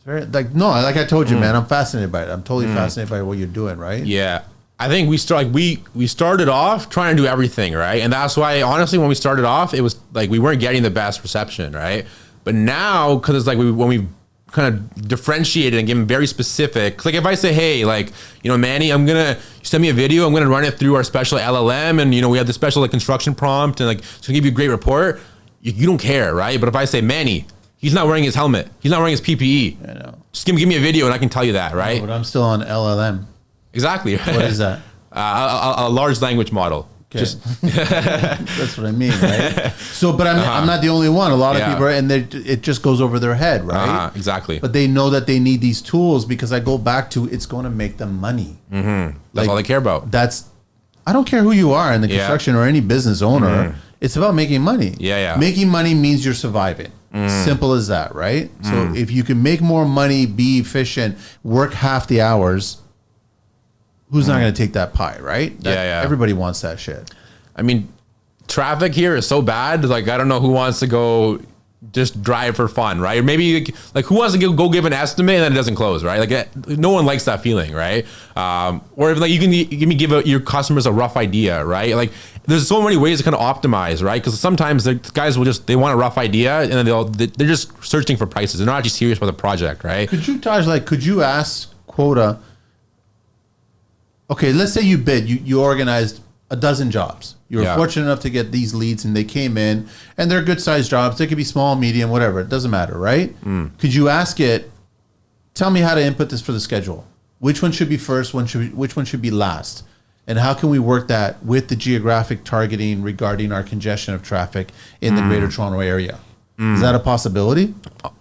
Like I told you, man, I'm fascinated by it. I'm totally fascinated by what you're doing, right? Yeah. I think we started off trying to do everything, right? And that's why, honestly, when we started off, it was like we weren't getting the best reception, right? But now, because it's like when we kind of differentiated and given very specific, like if I say, hey, like, Manny, send me a video, I'm gonna run it through our special LLM, and we have the special like construction prompt, and like it's gonna give you a great report. You don't care, right? But if I say, Manny, he's not wearing his helmet, he's not wearing his PPE. I know. Just give me a video, and I can tell you that, right? No, but I'm still on LLM. Exactly. What is that? A large language model. Okay. That's what I mean, right? So, but I'm not the only one. A lot of people, and it just goes over their head, right? Exactly. But they know that they need these tools because I go back to it's going to make them money. Mm-hmm. That's all they care about. I don't care who you are in the construction or any business owner. It's about making money. Yeah. Making money means you're surviving. Simple as that, right? So if you can make more money, be efficient, work half the hours, who's not going to take that pie, right? Everybody wants that shit. I mean, traffic here is so bad. Like, I don't know who wants to go just drive for fun, right? Or maybe like who wants to go give an estimate and then it doesn't close, right? Like no one likes that feeling, right? Or if like you can give your customers a rough idea, right? Like there's so many ways to kind of optimize, right? Because sometimes the guys they want a rough idea and then they're just searching for prices. They're not actually serious about the project, right? Could you ask Quota? Okay, let's say you bid, you organized a dozen jobs. You were fortunate enough to get these leads and they came in and they're good sized jobs. They could be small, medium, whatever. It doesn't matter, right? Could you ask it, tell me how to input this for the schedule? Which one should be first? Which one should be last? And how can we work that with the geographic targeting regarding our congestion of traffic in the Greater Toronto area? Is that a possibility?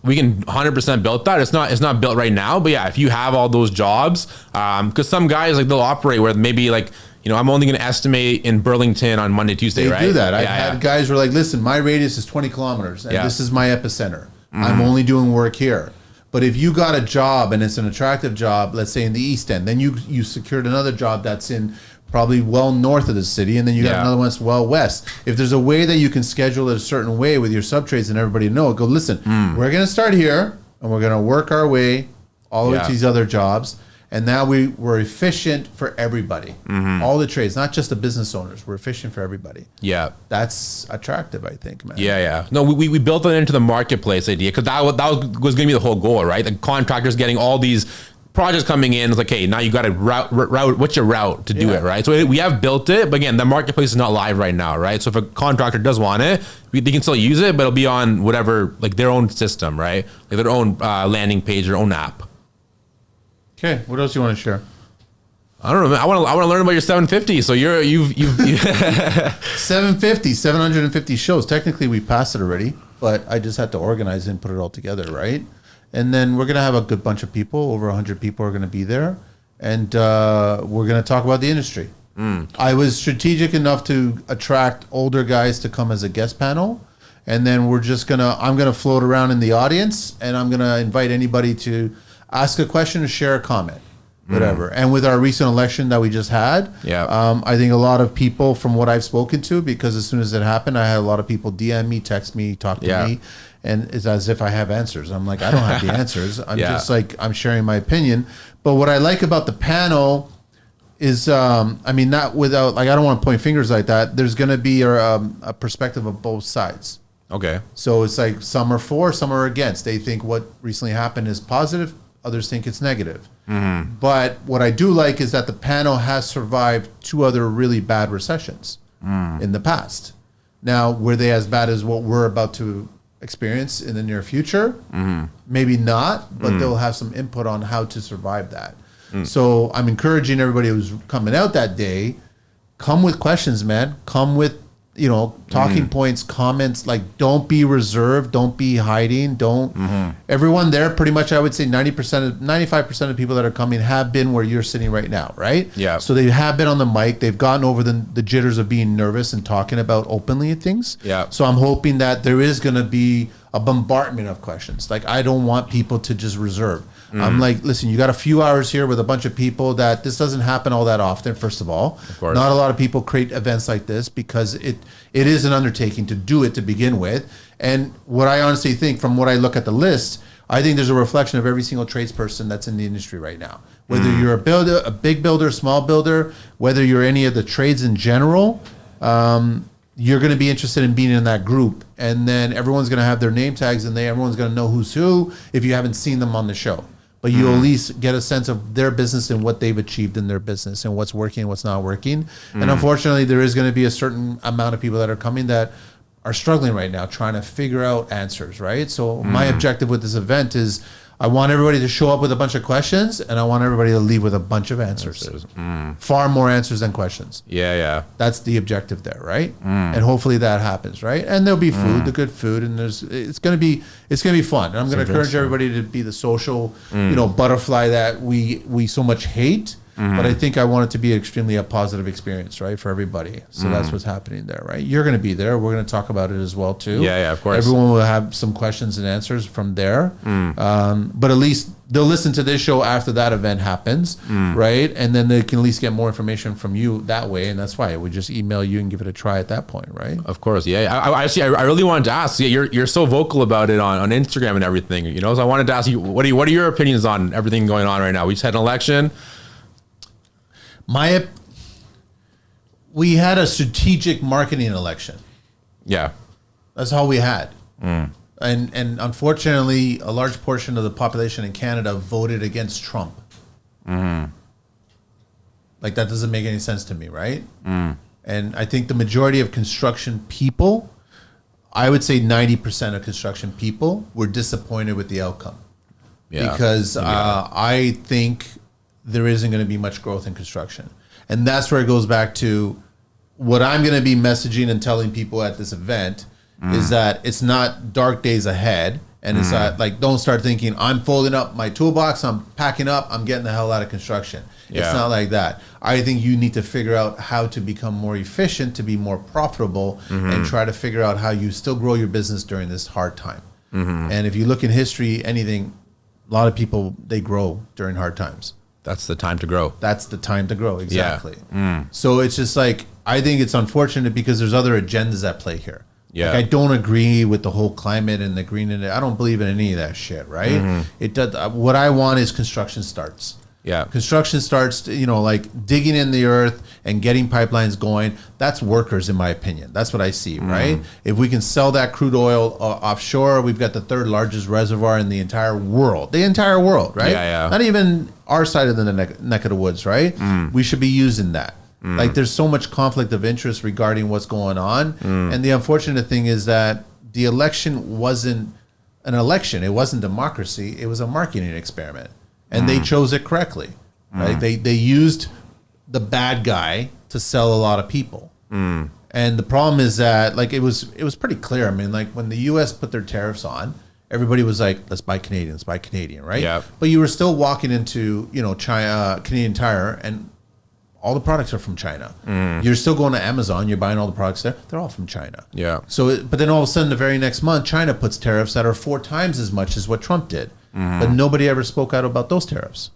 We can 100% build that. It's not built right now, but yeah, if you have all those jobs, because some guys like they'll operate where maybe like I'm only going to estimate in Burlington on Monday, Tuesday, right? They do that. I've had guys who are like, listen, my radius is 20 kilometers, and this is my epicenter. I'm only doing work here. But if you got a job and it's an attractive job, let's say in the East End, then you secured another job that's in probably well north of the city, and then you got another one that's well west. If there's a way that you can schedule it a certain way with your subtrades and everybody know, go, listen, we're going to start here, and we're going to work our way all the way to these other jobs, and now we're efficient for everybody. All the trades, not just the business owners. We're efficient for everybody. Yeah. That's attractive, I think, man. Yeah. No, we built it into the marketplace idea, because that was going to be the whole goal, right? The contractors getting all these projects coming in. It's like, hey, now you got to route. What's your route to do it, right? So we have built it, but again, the marketplace is not live right now, right? So if a contractor does want it, they can still use it, but it'll be on whatever, like their own system, right? Like their own landing page, their own app. Okay, what else you want to share? I don't know, man. I want to learn about your 750. So you've 750 shows. Technically, we passed it already, but I just had to organize it and put it all together, right? And then we're going to have a good bunch of people. Over 100 people are going to be there. And we're going to talk about the industry. I was strategic enough to attract older guys to come as a guest panel. And then I'm going to float around in the audience. And I'm going to invite anybody to ask a question or share a comment, whatever. And with our recent election that we just had, I think a lot of people from what I've spoken to, because as soon as it happened, I had a lot of people DM me, text me, talk to me. And it's as if I have answers. I'm like, I don't have the answers. I'm just like, I'm sharing my opinion. But what I like about the panel is, not without, like, I don't want to point fingers like that. There's going to be a perspective of both sides. Okay. So it's like some are for, some are against. They think what recently happened is positive. Others think it's negative. But what I do like is that the panel has survived 2 other really bad recessions in the past. Now, were they as bad as what we're about to experience in the near future? Maybe not, but they'll have some input on how to survive that. So I'm encouraging everybody who's coming out that day, come with questions, man. Come with talking points, comments, like don't be reserved, don't be hiding, don't. Everyone there, pretty much, I would say 95% of people that are coming have been where you're sitting right now, right? Yeah. So they have been on the mic. They've gotten over the jitters of being nervous and talking about openly things. Yeah. So I'm hoping that there is going to be a bombardment of questions. Like, I don't want people to just reserve. I'm like, listen, you got a few hours here with a bunch of people that this doesn't happen all that often, first of all. Of course. Not a lot of people create events like this because it is an undertaking to do it to begin with. And what I honestly think, from what I look at the list, I think there's a reflection of every single tradesperson that's in the industry right now. Whether you're a builder, a big builder, small builder, whether you're any of the trades in general, you're going to be interested in being in that group. And then everyone's going to have their name tags in there. Everyone's going to know who's who if you haven't seen them on the show. But you'll at least get a sense of their business and what they've achieved in their business and what's working and what's not working. And unfortunately, there is going to be a certain amount of people that are coming that are struggling right now trying to figure out answers, right? So my objective with this event is I want everybody to show up with a bunch of questions, and I want everybody to leave with a bunch of answers. Far more answers than questions. Yeah. That's the objective there, right? And hopefully that happens, right? And there'll be food, the good food, and it's gonna be fun. And I'm gonna encourage everybody to be the social, butterfly that we so much hate. But I think I want it to be extremely a positive experience, right, for everybody. So that's what's happening there, right? You're going to be there. We're going to talk about it as well, too. Yeah, of course. Everyone will have some questions and answers from there. But at least they'll listen to this show after that event happens, right? And then they can at least get more information from you that way. And that's why we just email you and give it a try at that point, right? Of course, yeah. I really wanted to ask. Yeah, you're so vocal about it on Instagram and everything. So I wanted to ask you, what are your opinions on everything going on right now? We just had an election. We had a strategic marketing election. Yeah. That's all we had. And unfortunately, a large portion of the population in Canada voted against Trump. Like, that doesn't make any sense to me, right? And I think the majority of construction people, I would say 90% of construction people, were disappointed with the outcome. Yeah. Because I think there isn't going to be much growth in construction. And that's where it goes back to what I'm going to be messaging and telling people at this event is that it's not dark days ahead. And it's not like, don't start thinking, I'm folding up my toolbox, I'm packing up, I'm getting the hell out of construction. Yeah. It's not like that. I think you need to figure out how to become more efficient, to be more profitable, and try to figure out how you still grow your business during this hard time. And if you look in history, a lot of people, they grow during hard times. That's the time to grow. That's the time to grow, exactly. Yeah. So it's just like, I think it's unfortunate because there's other agendas at play here. Yeah. Like, I don't agree with the whole climate and the green, and I don't believe in any of that shit, right? It does. What I want is construction starts. Yeah. Construction starts, like digging in the earth and getting pipelines going. That's workers, in my opinion. That's what I see, right? If we can sell that crude oil offshore, we've got the third largest reservoir in the entire world. The entire world, right? Yeah. Not even our side of the neck of the woods, right? We should be using that. Like, there's so much conflict of interest regarding what's going on. And the unfortunate thing is that the election wasn't an election. It wasn't democracy. It was a marketing experiment. And they chose it correctly. Right? They used the bad guy to sell a lot of people. And the problem is that, like, it was pretty clear. I mean, like, when the U.S. put their tariffs on, everybody was like, let's buy Canadian, right? Yeah. But you were still walking into, China, Canadian Tire, and all the products are from China. You're still going to Amazon, you're buying all the products there, they're all from China. Yeah. So, but then all of a sudden, the very next month, China puts tariffs that are 4 times as much as what Trump did. But nobody ever spoke out about those tariffs.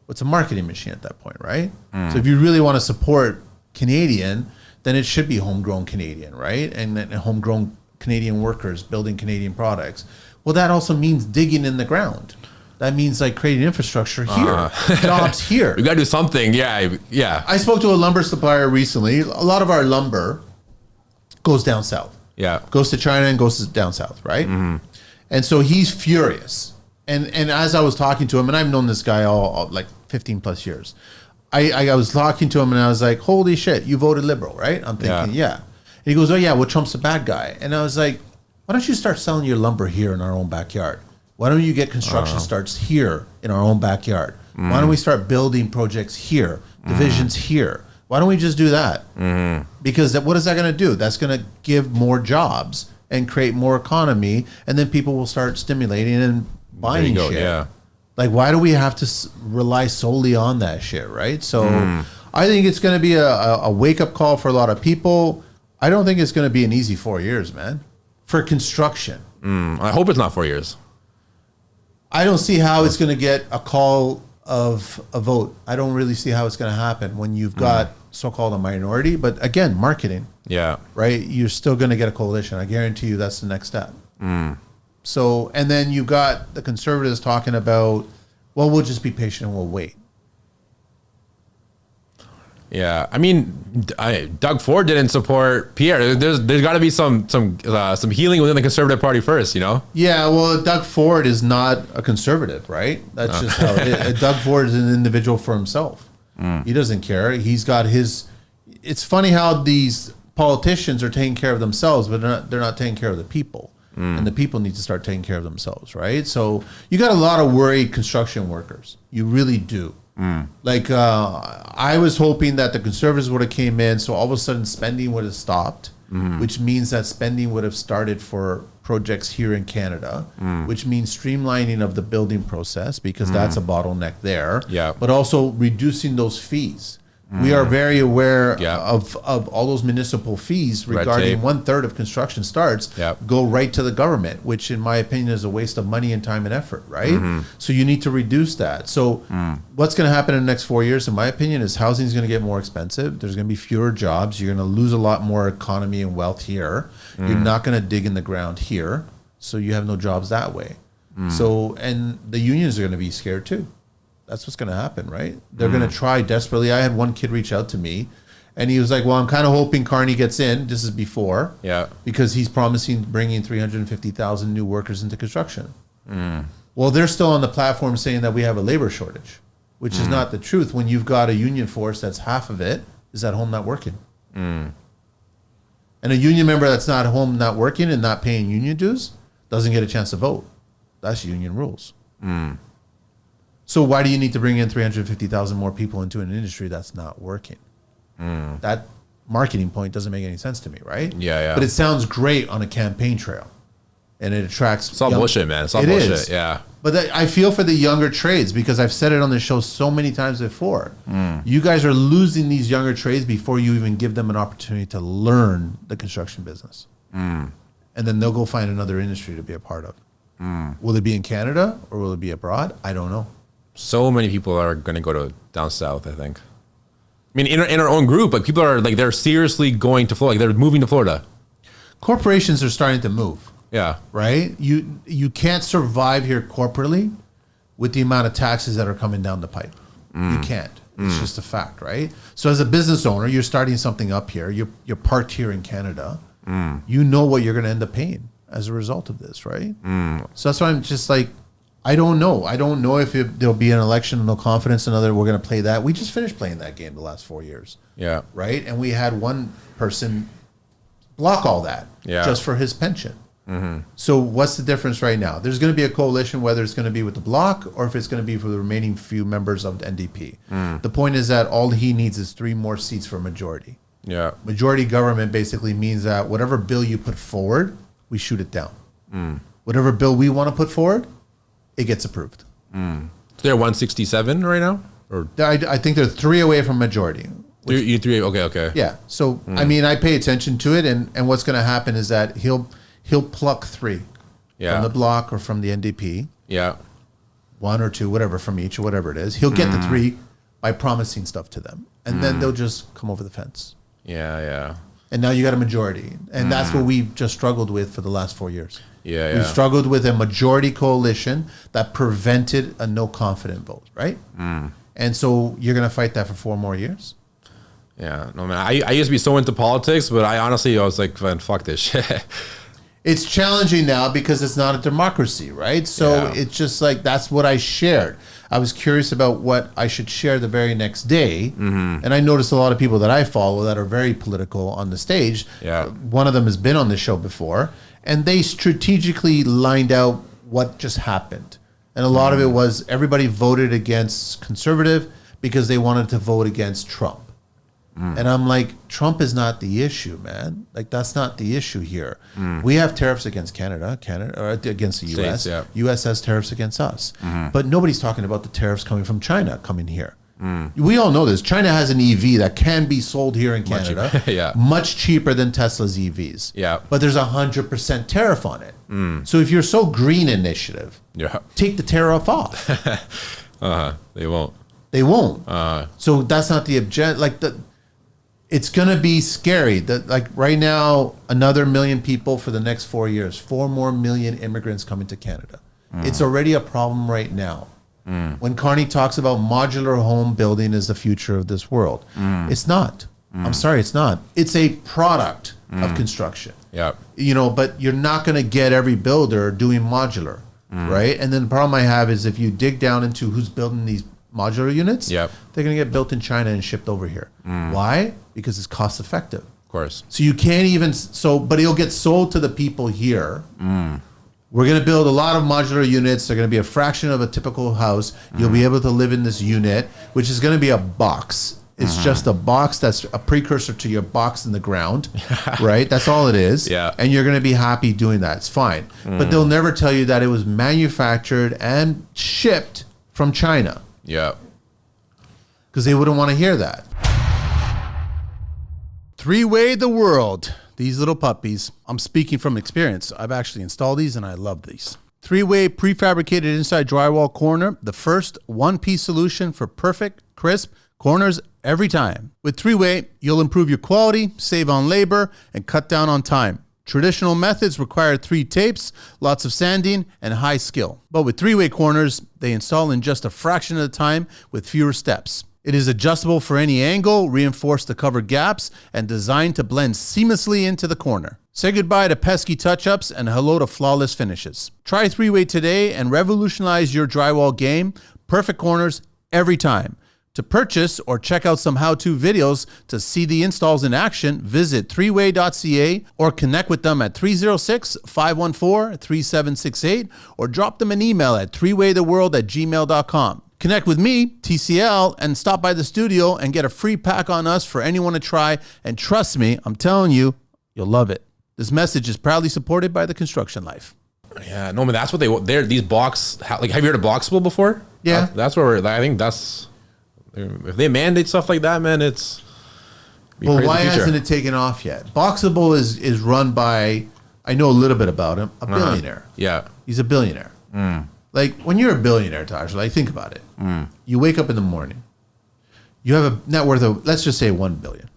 It's a marketing machine at that point, right? So if you really want to support Canadian, then it should be homegrown Canadian, right? And then homegrown Canadian workers building Canadian products. Well, that also means digging in the ground. That means, like, creating infrastructure here, jobs here. We got to do something. Yeah. I spoke to a lumber supplier recently. A lot of our lumber goes down south. Yeah. Goes to China and goes down south, right? And so he's furious. And as I was talking to him, and I've known this guy all like 15 plus years, I was talking to him and I was like, holy shit, you voted Liberal, right? I'm thinking, yeah. And he goes, oh yeah, well, Trump's a bad guy. And I was like, why don't you start selling your lumber here in our own backyard? Why don't you get construction starts here in our own backyard? Why don't we start building projects here, divisions here? Why don't we just do that? Because what is that going to do? That's going to give more jobs and create more economy, and then people will start stimulating and buying shit. Yeah. Like, why do we have to rely solely on that shit, right? So I think it's going to be a wake-up call for a lot of people. I don't think it's going to be an easy 4 years, man, for construction. I hope it's not 4 years. I don't see how it's going to get a call of a vote. I don't really see how it's going to happen when you've got so-called a minority. But again, marketing. Yeah. Right? You're still going to get a coalition. I guarantee you that's the next step. So, and then you got the conservatives talking about, well, we'll just be patient and we'll wait. Yeah, I mean, Doug Ford didn't support Pierre. There's got to be some healing within the Conservative Party first, you know? Yeah, well, Doug Ford is not a conservative, right? That's just how it is. Doug Ford is an individual for himself. He doesn't care. He's got his. It's funny how these politicians are taking care of themselves, but they're not taking care of the people. And the people need to start taking care of themselves, right? So you got a lot of worried construction workers. You really do. Like I was hoping that the conservatives would have came in, so all of a sudden spending would have stopped, which means that spending would have started for projects here in Canada, which means streamlining of the building process, because that's a bottleneck there. Yeah. But also reducing those fees. We are very aware of all those municipal fees regarding 1/3 of construction starts go right to the government, which in my opinion is a waste of money and time and effort, right? So you need to reduce that. So what's going to happen in the next 4 years, in my opinion, is housing is going to get more expensive. There's going to be fewer jobs. You're going to lose a lot more economy and wealth here. You're not going to dig in the ground here. So you have no jobs that way. So, and the unions are going to be scared too. That's what's going to happen, right? They're going to try desperately. I had one kid reach out to me, and he was like, well, I'm kind of hoping Carney gets in. This is before. Yeah. Because he's promising bringing 350,000 new workers into construction. Well, they're still on the platform saying that we have a labor shortage, which is not the truth when you've got a union force that's half of it is at home not working. And a union member that's not home not working and not paying union dues doesn't get a chance to vote. That's union rules. So why do you need to bring in 350,000 more people into an industry that's not working? That marketing point doesn't make any sense to me, right? Yeah. But it sounds great on a campaign trail, and it attracts. It's all bullshit, man. It's all bullshit. Yeah. But I feel for the younger trades, because I've said it on the show so many times before. You guys are losing these younger trades before you even give them an opportunity to learn the construction business, and then they'll go find another industry to be a part of. Will it be in Canada or will it be abroad? I don't know. So many people are going to go to down south, I think. I mean, in our own group, like people are like, they're seriously going to Florida. Like they're moving to Florida. Corporations are starting to move. Yeah. Right? You can't survive here corporately with the amount of taxes that are coming down the pipe. You can't. It's just a fact, right? So as a business owner, you're starting something up here. You're parked here in Canada. You know what you're going to end up paying as a result of this, right? So that's why I'm just like, I don't know. I don't know if there'll be an election of no confidence. Another, we're going to play that. We just finished playing that game the last 4 years. Yeah. Right? And we had one person block all that just for his pension. So what's the difference right now? There's going to be a coalition, whether it's going to be with the bloc or if it's going to be for the remaining few members of the NDP. The point is that all he needs is 3 more seats for majority. Yeah. Majority government basically means that whatever bill you put forward, we shoot it down. Whatever bill we want to put forward, it gets approved. They're 167 right now? Or I think they're 3 away from majority. you 3? Okay. Yeah. So, I mean, I pay attention to it, and what's going to happen is that he'll pluck 3 from the bloc or from the NDP. Yeah. 1 or 2, whatever, from each or whatever it is. He'll get the 3 by promising stuff to them. And then they'll just come over the fence. Yeah. And now you got a majority. And that's what we've just struggled with for the last 4 years. Yeah. We've struggled with a majority coalition that prevented a no confident vote, right? And so you're going to fight that for 4 more years? Yeah. No, man. I used to be so into politics, but I was like, man, fuck this shit. It's challenging now because it's not a democracy, right? So it's just like, that's what I shared. I was curious about what I should share the very next day. And I noticed a lot of people that I follow that are very political on the stage. Yeah. One of them has been on the show before, and they strategically lined out what just happened. And a lot of it was everybody voted against conservative because they wanted to vote against Trump. And I'm like, Trump is not the issue, man. Like, that's not the issue here. We have tariffs against Canada, or against the U.S. States, yeah. U.S. has tariffs against us. But nobody's talking about the tariffs coming from China coming here. We all know this. China has an EV that can be sold here in Canada much cheaper than Tesla's EVs. Yeah. But there's 100% tariff on it. So if you're so green initiative, take the tariff off. They won't. They won't. So that's not the object. Like, it's going to be scary. That, like, right now, another million people for the next 4 years, 4 more million immigrants coming to Canada. It's already a problem right now. When Carney talks about modular home building is the future of this world, it's not. I'm sorry, it's not. It's a product of construction. Yeah. You know, but you're not going to get every builder doing modular, right? And then the problem I have is if you dig down into who's building these modular units, they're going to get built in China and shipped over here. Why? Because it's cost effective. Of course. So you can't even, but it'll get sold to the people here. We're going to build a lot of modular units. They're going to be a fraction of a typical house. You'll be able to live in this unit, which is going to be a box. It's just a box that's a precursor to your box in the ground, right? That's all it is. Yeah. And you're going to be happy doing that. It's fine. But they'll never tell you that it was manufactured and shipped from China. Yeah. Because they wouldn't want to hear that. Three-way the world. These little puppies. I'm speaking from experience. I've actually installed these and I love these. Three-way prefabricated inside drywall corner. The first one-piece solution for perfect, crisp corners every time. With three-way, you'll improve your quality, save on labor, and cut down on time. Traditional methods require 3 tapes, lots of sanding, and high skill. But with three-way corners, they install in just a fraction of the time with fewer steps. It is adjustable for any angle, reinforced to cover gaps, and designed to blend seamlessly into the corner. Say goodbye to pesky touch-ups and hello to flawless finishes. Try three-way today and revolutionize your drywall game. Perfect corners every time. To purchase or check out some how-to videos to see the installs in action, visit threeway.ca or connect with them at 306-514-3768 or drop them an email at threewaytheworld@gmail.com. Connect with me, TCL, and stop by the studio and get a free pack on us for anyone to try. And trust me, I'm telling you, you'll love it. This message is proudly supported by the Construction Life. Yeah, no, but that's what they're these blocks. Like, have you heard of Bloxable before? Yeah. That's where I think that's, if they mandate stuff like that, man, it's. Well, why hasn't it taken off yet? Boxable is run by, I know a little bit about him, a billionaire. Yeah. He's a billionaire. Like, when you're a billionaire, Taj, like, think about it. You wake up in the morning. You have a net worth of, let's just say, $1 billion.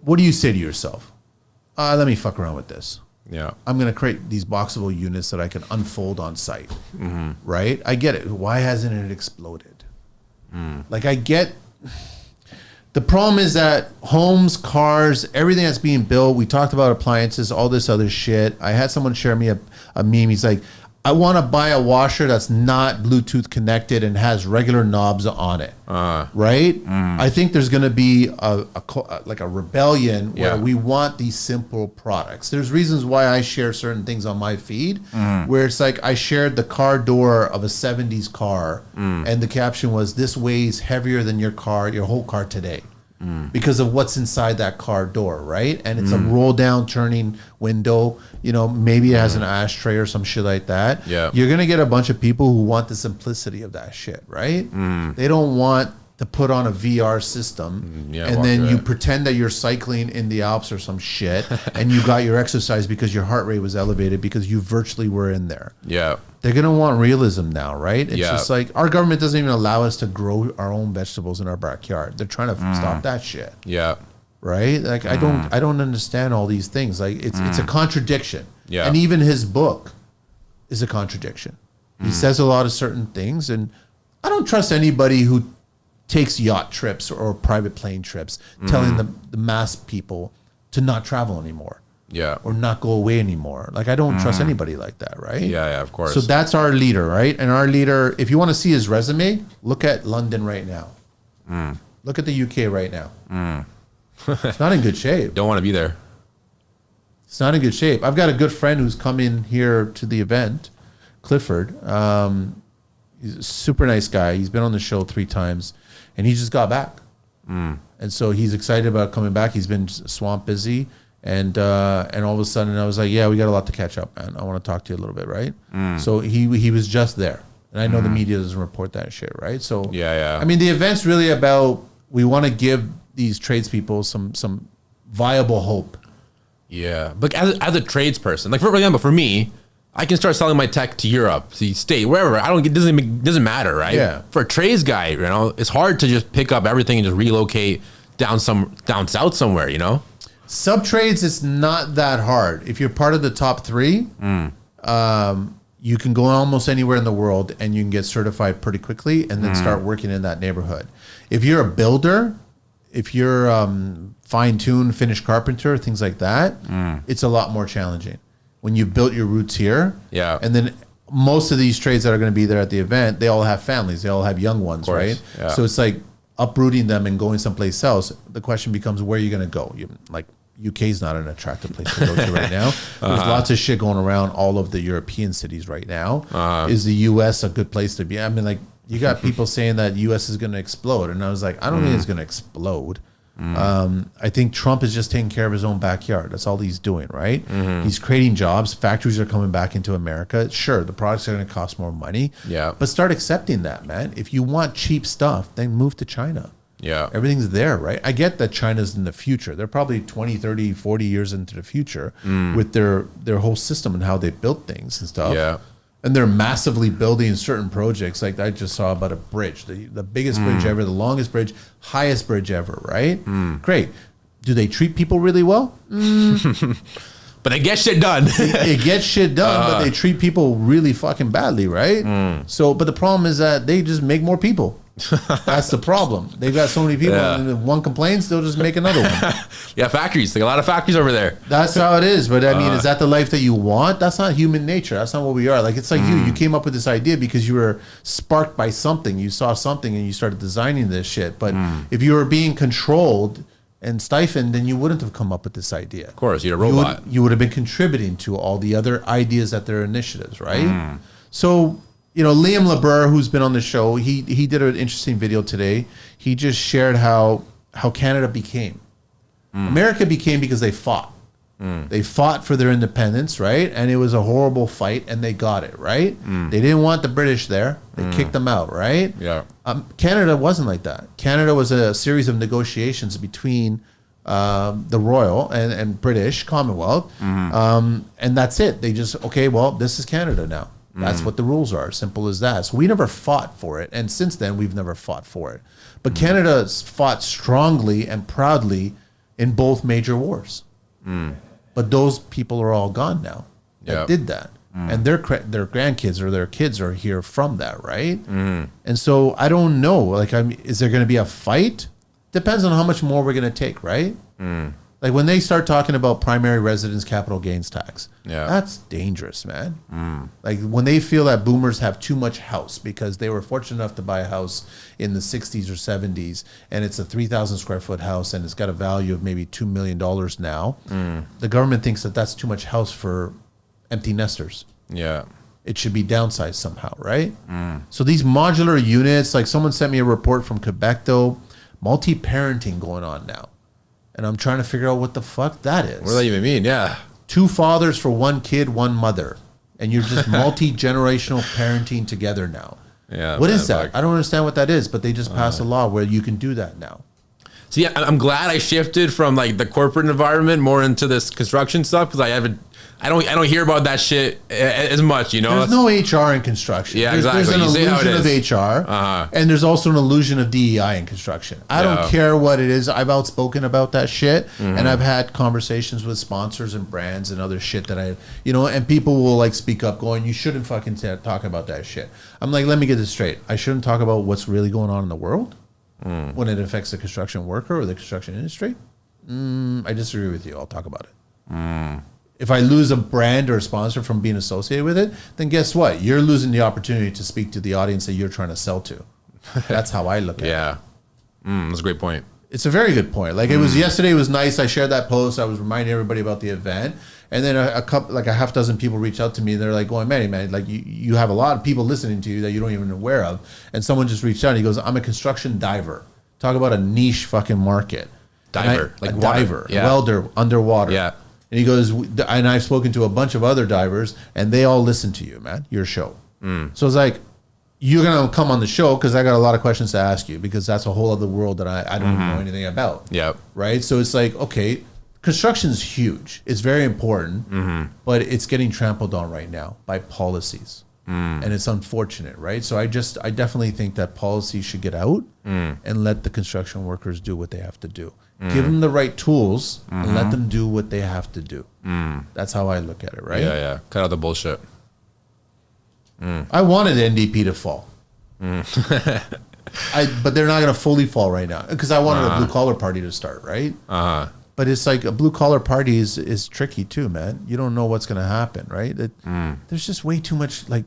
What do you say to yourself? Let me fuck around with this. Yeah. I'm going to create these boxable units that I can unfold on site. Right? I get it. Why hasn't it exploded? Like, I get... The problem is that homes, cars, everything that's being built, we talked about appliances, all this other shit. I had someone share me a meme. He's like, I want to buy a washer that's not Bluetooth connected and has regular knobs on it. Right? I think there's going to be a rebellion where we want these simple products. There's reasons why I share certain things on my feed where it's like I shared the car door of a 70s car and the caption was, "This weighs heavier than your whole car today." Because of what's inside that car door, right? And it's a roll down turning window, you know, maybe it has an ashtray or some shit like that. Yeah. You're going to get a bunch of people who want the simplicity of that shit, right? They don't want to put on a VR system and then you pretend that you're cycling in the Alps or some shit and you got your exercise because your heart rate was elevated because you virtually were in there. Yeah. They're going to want realism now, right? It's just like our government doesn't even allow us to grow our own vegetables in our backyard. They're trying to stop that shit. Yeah. Right? Like I don't understand all these things. Like it's a contradiction. Yeah. And even his book is a contradiction. He says a lot of certain things and I don't trust anybody who takes yacht trips or private plane trips telling the mass people to not travel anymore. Yeah. Or not go away anymore. Like, I don't trust anybody like that, right? Yeah, of course. So that's our leader, right? And our leader, if you want to see his resume, look at London right now. Look at the UK right now. It's not in good shape. Don't want to be there. It's not in good shape. I've got a good friend who's coming here to the event, Clifford. He's a super nice guy. He's been on the show 3 times, and he just got back. And so he's excited about coming back. He's been swamp busy. And all of a sudden I was like, yeah, we got a lot to catch up, man. I want to talk to you a little bit, right? So he was just there. And I know the media doesn't report that shit, right? So I mean, the event's really about, we want to give these tradespeople some viable hope. Yeah, but as a tradesperson, like for example, for me, I can start selling my tech to Europe, to the state, wherever. It doesn't matter, right? Yeah. For a trades guy, it's hard to just pick up everything and just relocate down south somewhere, Sub trades is not that hard. If you're part of the top 3, you can go almost anywhere in the world and you can get certified pretty quickly and then start working in that neighborhood. If you're a builder, if you're fine-tuned, finished carpenter, things like that, it's a lot more challenging. When you've built your roots here, and then most of these trades that are going to be there at the event, they all have families, they all have young ones, right? Yeah. So it's like uprooting them and going someplace else. The question becomes, where are you going to go? UK is not an attractive place to go to right now. There's lots of shit going around all of the European cities right now. Is the US a good place to be? I mean, like, you got people saying that US is going to explode. And I was like, I don't think it's going to explode. I think Trump is just taking care of his own backyard. That's all he's doing, right? He's creating jobs. Factories are coming back into America. Sure, the products are going to cost more money. Yeah. But start accepting that, man. If you want cheap stuff, then move to China. Yeah. Everything's there, right? I get that China's in the future. They're probably 20, 30, 40 years into the future with their whole system and how they built things and stuff. Yeah. And they're massively building certain projects. Like I just saw about a bridge, the biggest bridge ever, the longest bridge, highest bridge ever, right? Great. Do they treat people really well? But they get shit done. It gets shit done, but they treat people really fucking badly, right? So, but the problem is that they just make more people. That's the problem. They've got so many people, and if one complains, they'll just make another one. Yeah, factories. Like a lot of factories over there. That's how it is. But I mean, is that the life that you want? That's not human nature. That's not what we are. Like, it's like you came up with this idea because you were sparked by something. You saw something and you started designing this shit. But if you were being controlled and stifled, then you wouldn't have come up with this idea. Of course, you're a robot. You would have been contributing to all the other ideas at their initiatives, right? So, Liam LeBur, who's been on the show, he did an interesting video today. He just shared how Canada became. America became because they fought. They fought for their independence, right? And it was a horrible fight, and they got it, right? They didn't want the British there. They kicked them out, right? Yeah. Canada wasn't like that. Canada was a series of negotiations between the Royal and British Commonwealth, and that's it. They just, okay, well, this is Canada now. That's what the rules are. Simple as that. So we never fought for it. And since then, we've never fought for it. But Canada's fought strongly and proudly in both major wars. But those people are all gone now that did that. And their grandkids or their kids are here from that, right? And so I don't know. Like, is there going to be a fight? Depends on how much more we're going to take, right? Like when they start talking about primary residence capital gains tax, that's dangerous, man. Like when they feel that boomers have too much house because they were fortunate enough to buy a house in the 60s or 70s, and it's a 3,000 square foot house and it's got a value of maybe $2 million now. The government thinks that that's too much house for empty nesters. Yeah. It should be downsized somehow, right? So these modular units, like someone sent me a report from Quebec though, multi-parenting going on now. And I'm trying to figure out what the fuck that is. What does that even mean? Yeah. 2 fathers for 1 kid, 1 mother. And you're just multi-generational parenting together now. Yeah. What is that? I don't understand what that is, but they just passed a law where you can do that now. See, I'm glad I shifted from like the corporate environment more into this construction stuff because I don't hear about that shit as much, There's no HR in construction. Yeah, exactly. There's an illusion of HR, and there's also an illusion of DEI in construction. I don't care what it is. I've outspoken about that shit, and I've had conversations with sponsors and brands and other shit that and people will like speak up going, you shouldn't fucking talk about that shit. I'm like, let me get this straight. I shouldn't talk about what's really going on in the world when it affects the construction worker or the construction industry. I disagree with you. I'll talk about it. If I lose a brand or a sponsor from being associated with it, then guess what? You're losing the opportunity to speak to the audience that you're trying to sell to. That's how I look at it. Yeah. That's a great point. It's a very good point. Like it was yesterday was nice. I shared that post. I was reminding everybody about the event. And then a half dozen people reached out to me. They're like going, man, like you have a lot of people listening to you that you don't even aware of. And someone just reached out and he goes, I'm a construction diver. Talk about a niche fucking market. Diver, a diver, yeah. welder, underwater. Yeah. And he goes, and I've spoken to a bunch of other divers, and they all listen to you, man, your show. So it's like, you're going to come on the show because I got a lot of questions to ask you, because that's a whole other world that I don't even know anything about. Yep. Right? So it's like, okay, construction's huge. It's very important, but it's getting trampled on right now by policies. And it's unfortunate, right? So I definitely think that policy should get out and let the construction workers do what they have to do. Give them the right tools and let them do what they have to do. That's how I look at it, right? Yeah. Cut out the bullshit. I wanted NDP to fall. But they're not going to fully fall right now, because I wanted a blue collar party to start, right? But it's like a blue collar party is tricky too, man. You don't know what's going to happen, right? There's just way too much, like,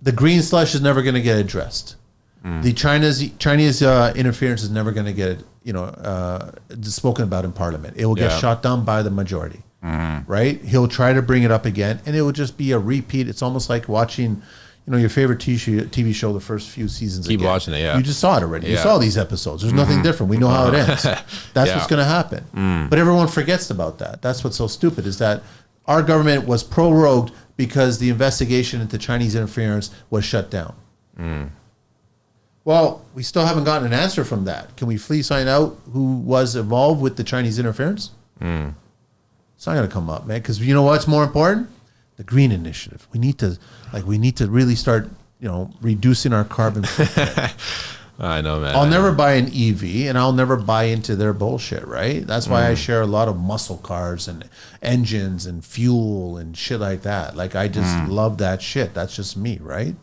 the green slush is never going to get addressed. The Chinese interference is never going to get spoken about in Parliament. It will get shot down by the majority, right? He'll try to bring it up again, and it will just be a repeat. It's almost like watching, your favorite TV show the first few seasons. Keep watching it, yeah. You just saw it already. You saw these episodes. There's nothing different. We know how it ends. That's what's going to happen. But everyone forgets about that. That's what's so stupid, is that our government was prorogued because the investigation into Chinese interference was shut down. Well, we still haven't gotten an answer from that. Can we please find out who was involved with the Chinese interference? It's not going to come up, man, because you know what's more important? The green initiative. We need to really start, reducing our carbon footprint. I know, man. I'll never buy an EV, and I'll never buy into their bullshit, right? That's why I share a lot of muscle cars and engines and fuel and shit like that. Like, I just love that shit. That's just me, right?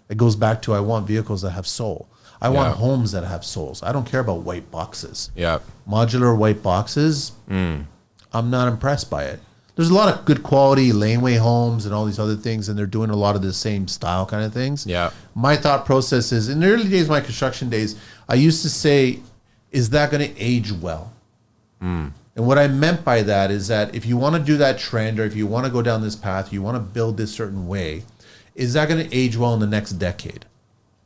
It goes back to, I want vehicles that have soul. I want homes that have souls. I don't care about white boxes. Yeah. Modular white boxes, I'm not impressed by it. There's a lot of good quality laneway homes and all these other things, and they're doing a lot of the same style kind of things. Yeah. My thought process is, in the early days of my construction days, I used to say, is that going to age well? And what I meant by that is that if you want to do that trend, or if you want to go down this path, you want to build this certain way, is that going to age well in the next decade?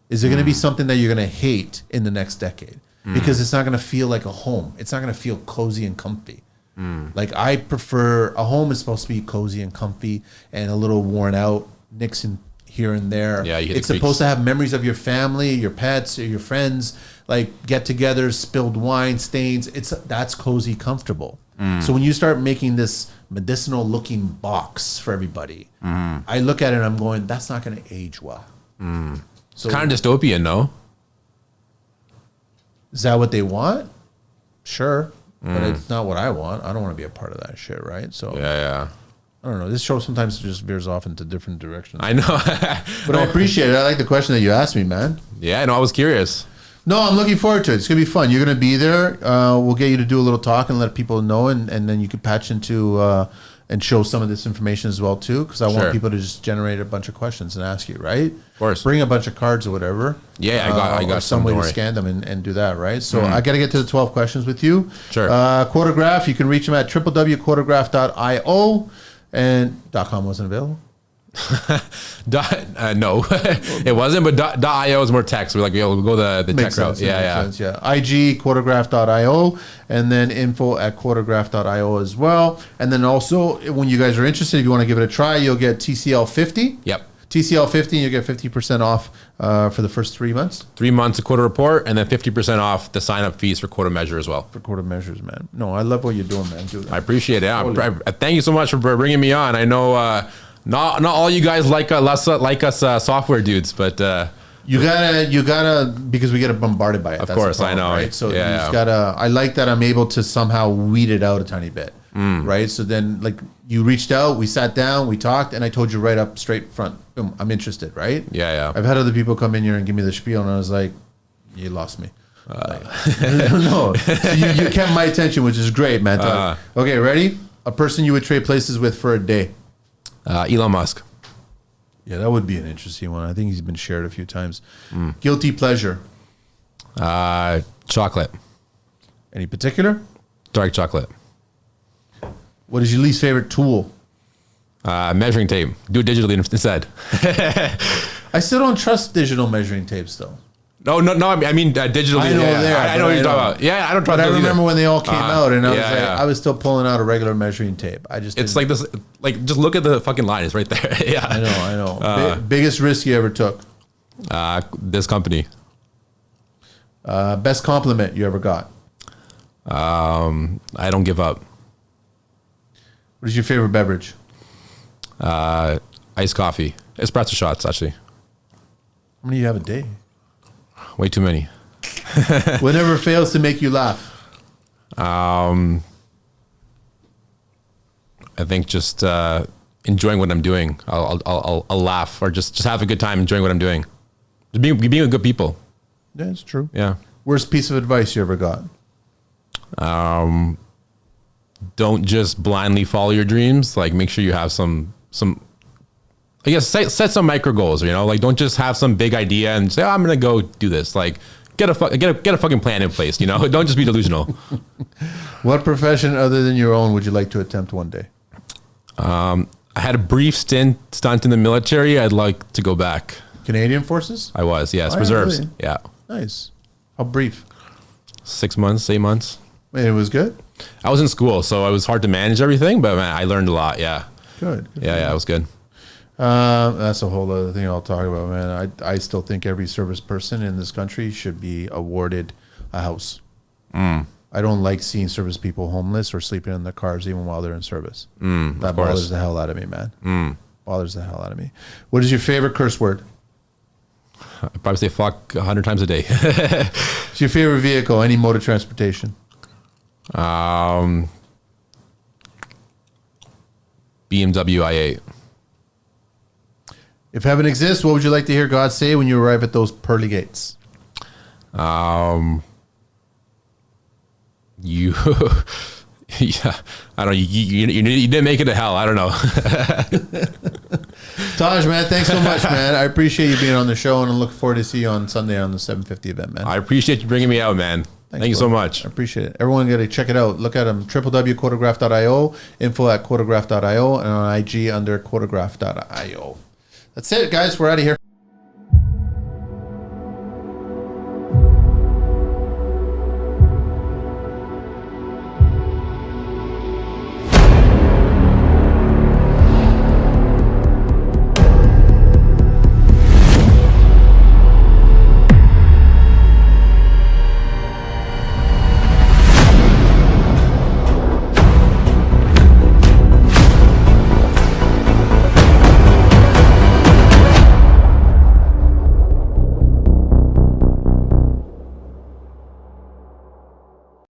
Is it going to be something that you're going to hate in the next decade? Because it's not going to feel like a home. It's not going to feel cozy and comfy. Like, I prefer, a home is supposed to be cozy and comfy and a little worn out, nicks in here and there. Yeah, it's supposed to have memories of your family, your pets, or your friends, like get-togethers, spilled wine, stains. That's cozy, comfortable. So when you start making this medicinal-looking box for everybody, I look at it and I'm going, that's not going to age well. So Kind of dystopian, no? Is that what they want? Sure. But it's not what I want. I don't want to be a part of that shit, right? So Yeah. I don't know. This show sometimes just veers off into different directions. I know. But I appreciate it. I like the question that you asked me, man. Yeah, no, I was curious. No, I'm looking forward to it. It's going to be fun. You're going to be there. We'll get you to do a little talk and let people know, and then you can patch into and show some of this information as well, too, because I want people to just generate a bunch of questions and ask you, right? Of course. Bring a bunch of cards or whatever. Yeah, I got some way to don't worry. scan them and do that, right? So I got to get to the 12 questions with you. Sure. Quotograph, you can reach them at www.quotograph.io, and .com wasn't available. No, it wasn't, but .io is more text. We'll go the tech Makes route. sense. Yeah. Makes sense, yeah. IG, quotograph.io, and then info@quotograph.io as well. And then also, when you guys are interested, if you want to give it a try, you'll get TCL 50. Yep. TCL 50, you'll get 50% off for the first 3 months. 3 months of Quot Report, and then 50% off the sign-up fees for Quota Measure as well. For Quota Measures, man. No, I love what you're doing, man. Do that. I appreciate it. I thank you so much for bringing me on. I know not all you guys like us software dudes, but you gotta because we get bombarded by it. Of That's course, the problem, I know. Right? So Yeah, you just gotta. I like that I'm able to somehow weed it out a tiny bit, right? So then, like, you reached out, we sat down, we talked, and I told you right up straight front, boom, I'm interested, right? Yeah. I've had other people come in here and give me the spiel, and I was like, you lost me. No, so you kept my attention, which is great, man. Okay, ready? A person you would trade places with for a day. Elon Musk. Yeah, that would be an interesting one. I think he's been shared a few times. Guilty pleasure. Chocolate. Any particular? Dark chocolate. What is your least favorite tool? Measuring tape. Do it digitally instead. I still don't trust digital measuring tapes, though. No. I mean digitally. I know there, I know what you're talking about. Yeah, I don't trust. But I those remember either. when they all came out, and I yeah. was still pulling out a regular measuring tape. It's like this. Like just look at the fucking line. It's right there. Yeah. I know. Biggest risk you ever took? This company. Best compliment you ever got? I don't give up. What is your favorite beverage? Iced coffee. Espresso shots, actually. How many do you have a day? Way too many. Whatever fails to make you laugh. I think just enjoying what I'm doing. I'll laugh or just have a good time enjoying what I'm doing. Just being with good people. Yeah, it's true. Yeah. Worst piece of advice you ever got? Don't just blindly follow your dreams. Like make sure you have some I guess set some micro goals, you know, like don't just have some big idea and say, oh, I'm going to go do this. Like get a fucking plan in place, you know, don't just be delusional. What profession other than your own would you like to attempt one day? I had a brief stunt in the military. I'd like to go back. Canadian Forces? I was, yes. Oh, Reserves. really? Yeah. Nice. How brief? 6 months, 8 months. Wait, it was good? I was in school, so it was hard to manage everything, but man, I learned a lot. Yeah. Good. Yeah, it was good. That's a whole other thing I'll talk about, man. I still think every service person in this country should be awarded a house. I don't like seeing service people homeless or sleeping in their cars even while they're in service. That bothers the hell out of me, man. Bothers the hell out of me. What is your favorite curse word? I'd probably say fuck 100 times a day. What's your favorite vehicle? Any mode of transportation? BMW i8. If heaven exists, what would you like to hear God say when you arrive at those pearly gates? You, yeah, I don't know. You didn't make it to hell. I don't know. Taj, man, thanks so much, man. I appreciate you being on the show, and I look forward to see you on Sunday on the 750 event, man. I appreciate you bringing me out, man. Thank you so much. I appreciate it. Everyone got to check it out. Look at them, www.quotograph.io, info@quotograph.io, and on IG under quotograph.io. That's it, guys. We're out of here.